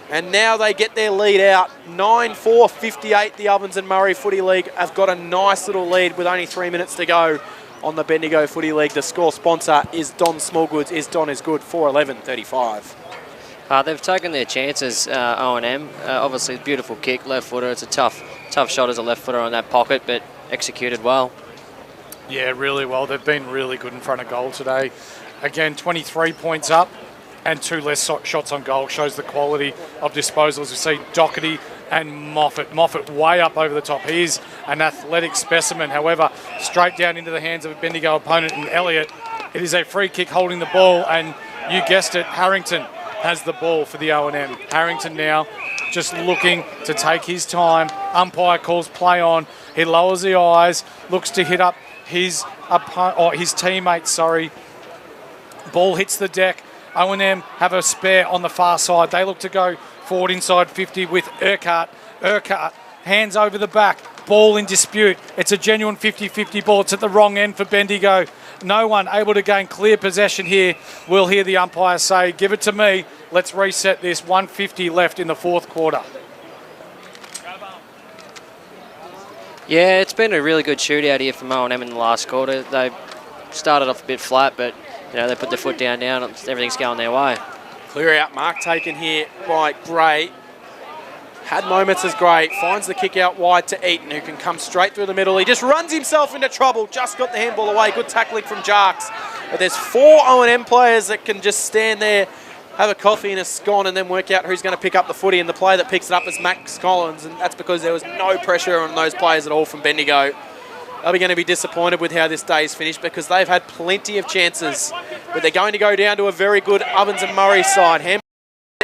And now they get their lead out. 9-4, 58. The Ovens Murray Footy League have got a nice little lead with only 3 minutes to go on the Bendigo Footy League. The score sponsor is Don Smallgoods. Is Don is good, 4-11-35. They've taken their chances, O&M. Obviously, beautiful kick, left footer. It's a tough shot as a left footer on that pocket, but executed well. Yeah, really well. They've been really good in front of goal today. Again, 23 points up and 2 less shots on goal. Shows the quality of disposals. We see Doherty and Moffat. Moffat way up over the top. He's an athletic specimen. However, straight down into the hands of a Bendigo opponent in Elliott. It is a free kick holding the ball, and you guessed it, Harrington has the ball for the O&M. Harrington now just looking to take his time. Umpire calls play on. He lowers the eyes, looks to hit up his teammate, sorry. Ball hits the deck. O&M have a spare on the far side. They look to go forward inside 50 with Urquhart. Urquhart, hands over the back. Ball in dispute. It's a genuine 50-50 ball. It's at the wrong end for Bendigo. No one able to gain clear possession here. We'll hear the umpire say, give it to me. Let's reset this. 1:50 left in the fourth quarter. Yeah, it's been a really good shootout here from O&M in the last quarter. They started off a bit flat, but you know, they put their foot down now and everything's going their way. Clear out mark taken here by Gray. Had moments as Gray finds the kick out wide to Eaton, who can come straight through the middle. He just runs himself into trouble. Just got the handball away. Good tackling from Jarks. But there's 4 O&M players that can just stand there, have a coffee and a scone, and then work out who's going to pick up the footy. And the player that picks it up is Max Collins, and that's because there was no pressure on those players at all from Bendigo. they'll be going to be disappointed with how this day's finished because they've had plenty of chances. But they're going to go down to a very good Ovens and Murray side.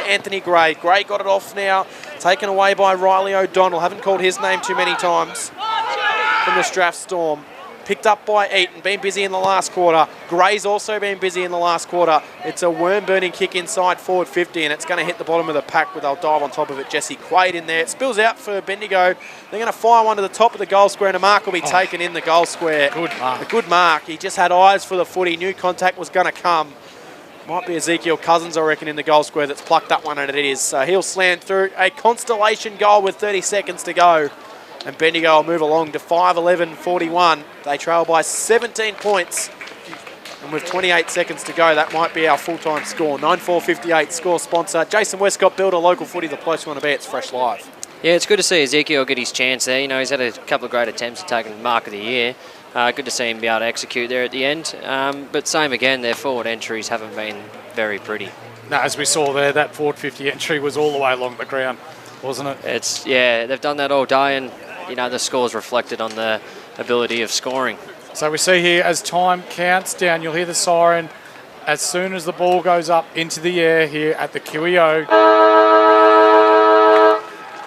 Anthony Gray. Gray got it off now. Taken away by Riley O'Donnell. Haven't called his name too many times from the Strath Storm. Picked up by Eaton. Been busy in the last quarter. Gray's also been busy in the last quarter. It's a worm-burning kick inside forward 50 and it's going to hit the bottom of the pack with they'll dive on top of it. Jesse Quaid in there. It spills out for Bendigo. They're going to fire one to the top of the goal square and a mark will be taken in the goal square. Good mark. A good mark. He just had eyes for the footy. Knew contact was going to come. Might be Ezekiel Cousins, I reckon, in the goal square that's plucked that one, and it is. So he'll slam through a constellation goal with 30 seconds to go. And Bendigo will move along to 5-11-41. They trail by 17 points. And with 28 seconds to go, that might be our full-time score. 9-4-58 score sponsor. Jason Westcott, Builder, local footy. The place you want to be, it's Fresh Live. Yeah, it's good to see Ezekiel get his chance there. You know, he's had a couple of great attempts at taking Mark of the Year. Good to see him be able to execute there at the end. But same again, their forward entries haven't been very pretty. No, as we saw there, that forward 50 entry was all the way along the ground, wasn't it? Yeah, they've done that all day, and you know the score's reflected on the ability of scoring. So we see here as time counts down, you'll hear the siren as soon as the ball goes up into the air here at the QEO.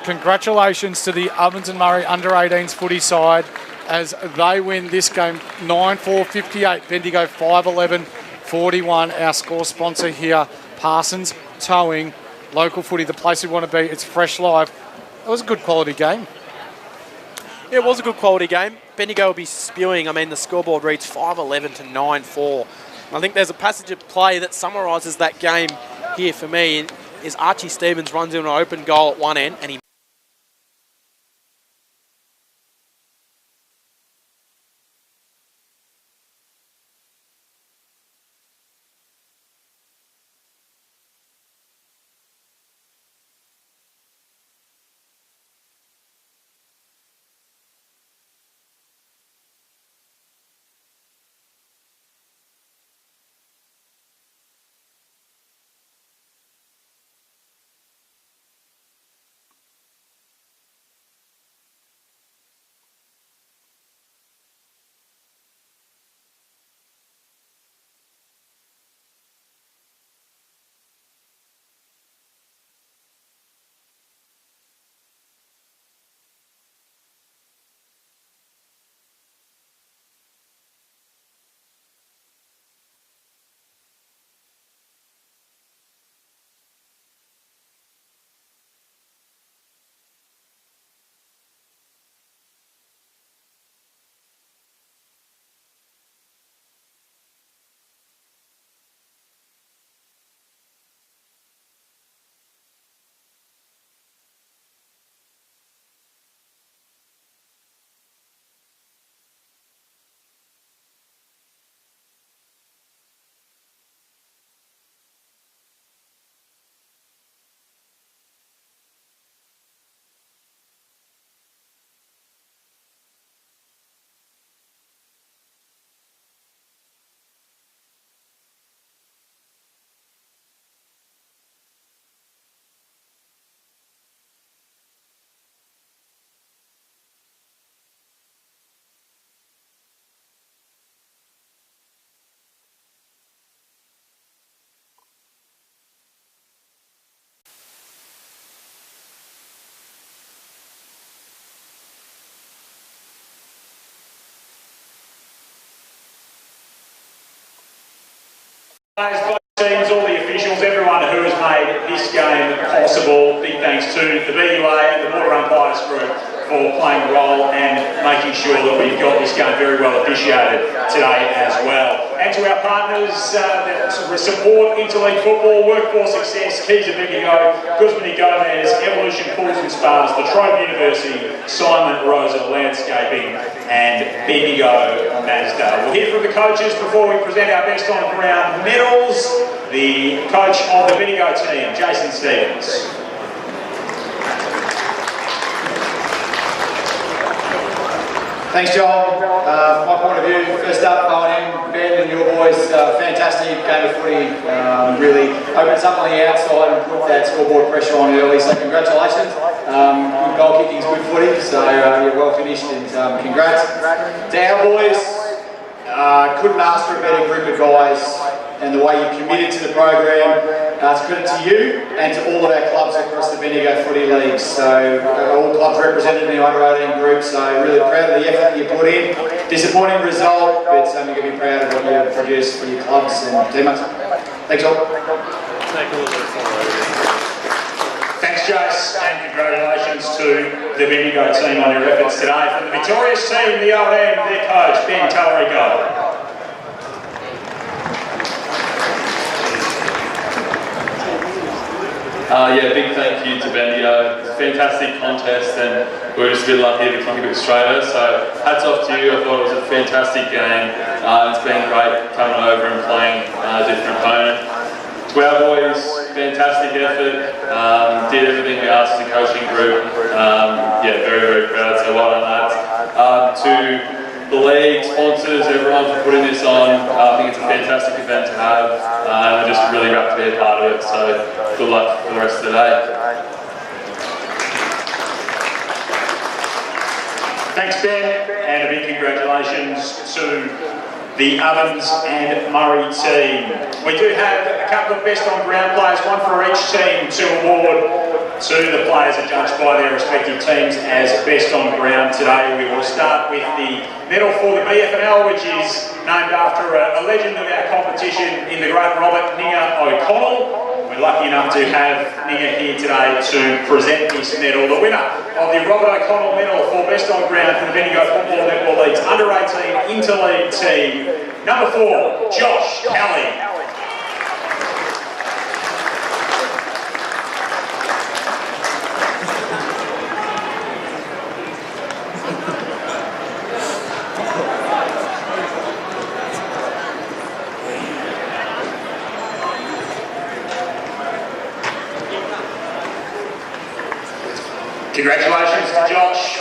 Congratulations to the Ovens and Murray under-18s footy side as they win this game 9-4-58. Bendigo 5-11-41. Our score sponsor here, Parsons Towing, local footy, the place we want to be. It's Fresh Live. It was a good quality game. Yeah, it was a good quality game. Bendigo will be spewing. I mean, the scoreboard reads 5-11 to 9-4. I think there's a passage of play that summarises that game here for me. Is Archie Stevens runs in an open goal at one end and he both teams, all the officials, everyone who has made this game possible. Big thanks to the BUA and the Border Umpires Group for playing a role and making sure that we've got this game very well officiated today as well. And to our partners that support Interleague football, Workforce Success, Keys of Bendigo, Guzman y Gomez, Evolution Pools and Spas, La Trobe University, Simon Rosa Landscaping, and Bendigo Mazda. We'll hear from the coaches before we present our best on ground medals. The coach of the Bendigo team, Jason Stevens. Thanks, Joel. My point of view, first up, O&M, Ben and your boys, fantastic game of footy. Really opens up on the outside and put that scoreboard pressure on early, so congratulations. Good goal kicking is good footy, so you're well finished and congrats. To our boys, couldn't ask for a better group of guys and the way you've committed to the program. It's credit to you and to all of our clubs across the Bendigo Footy League. So all clubs represented in the under 18 group, so really proud of the effort that you put in. Disappointing result, but you're going to be proud of what you produced for your clubs and teammates. Thanks all. Thanks, Jace, and congratulations to the Bendigo team on your efforts today. From the victorious team, the O&M, their coach, Ben Tallarico. Yeah, big thank you to Bendigo. It's a fantastic contest and we were just a bit lucky to kick a bit straighter, so hats off to you. I thought it was a fantastic game. It's been great coming over and playing a different opponent. To our boys, fantastic effort. Did everything we asked as a coaching group. Yeah, very, very proud, so well done lads. To the league, sponsors, everyone for putting this on. I think it's a fantastic event to have and we're just really wrapped to be a part of it, so good luck for the rest of the day. Thanks, Ben, and a big congratulations to the Ovens and Murray team. We do have a couple of best on ground players, one for each team to award to the players judged by their respective teams as best on ground today. We will start with the medal for the BFNL, which is named after a legend of our competition in the great Robert Ninger O'Connell. We're lucky enough to have Ninger here today to present this medal. The winner of the Robert O'Connell medal for best on ground for the Bendigo Football Netball League's under 18 Interleague team, number 4, Josh Kelly. Congratulations to Josh.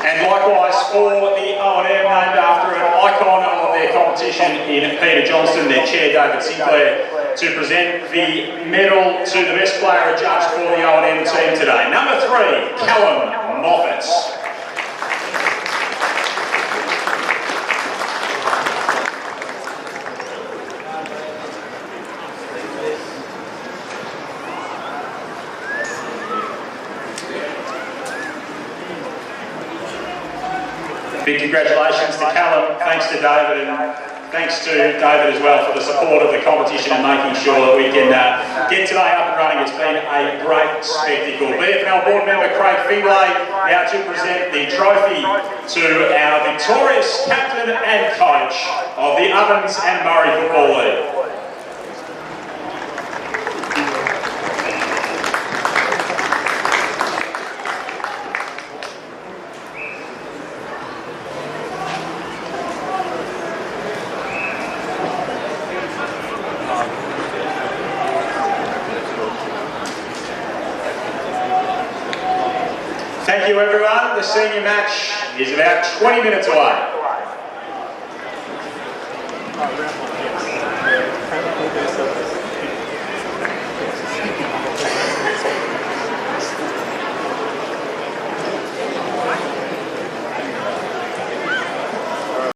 And likewise for the O&M, named after an icon of their competition in Peter Johnston, their chair David Sinclair, to present the medal to the best player judged for the O&M team today. Number 3, Callum Moffat. Big congratulations to Callum, thanks to David, and thanks to David as well for the support of the competition and making sure that we can get today up and running. It's been a great spectacle. BFNL board member Craig Finlay now to present the trophy to our victorious captain and coach of the Ovens and Murray Football League. Thank you everyone. The senior match is about 20 minutes away.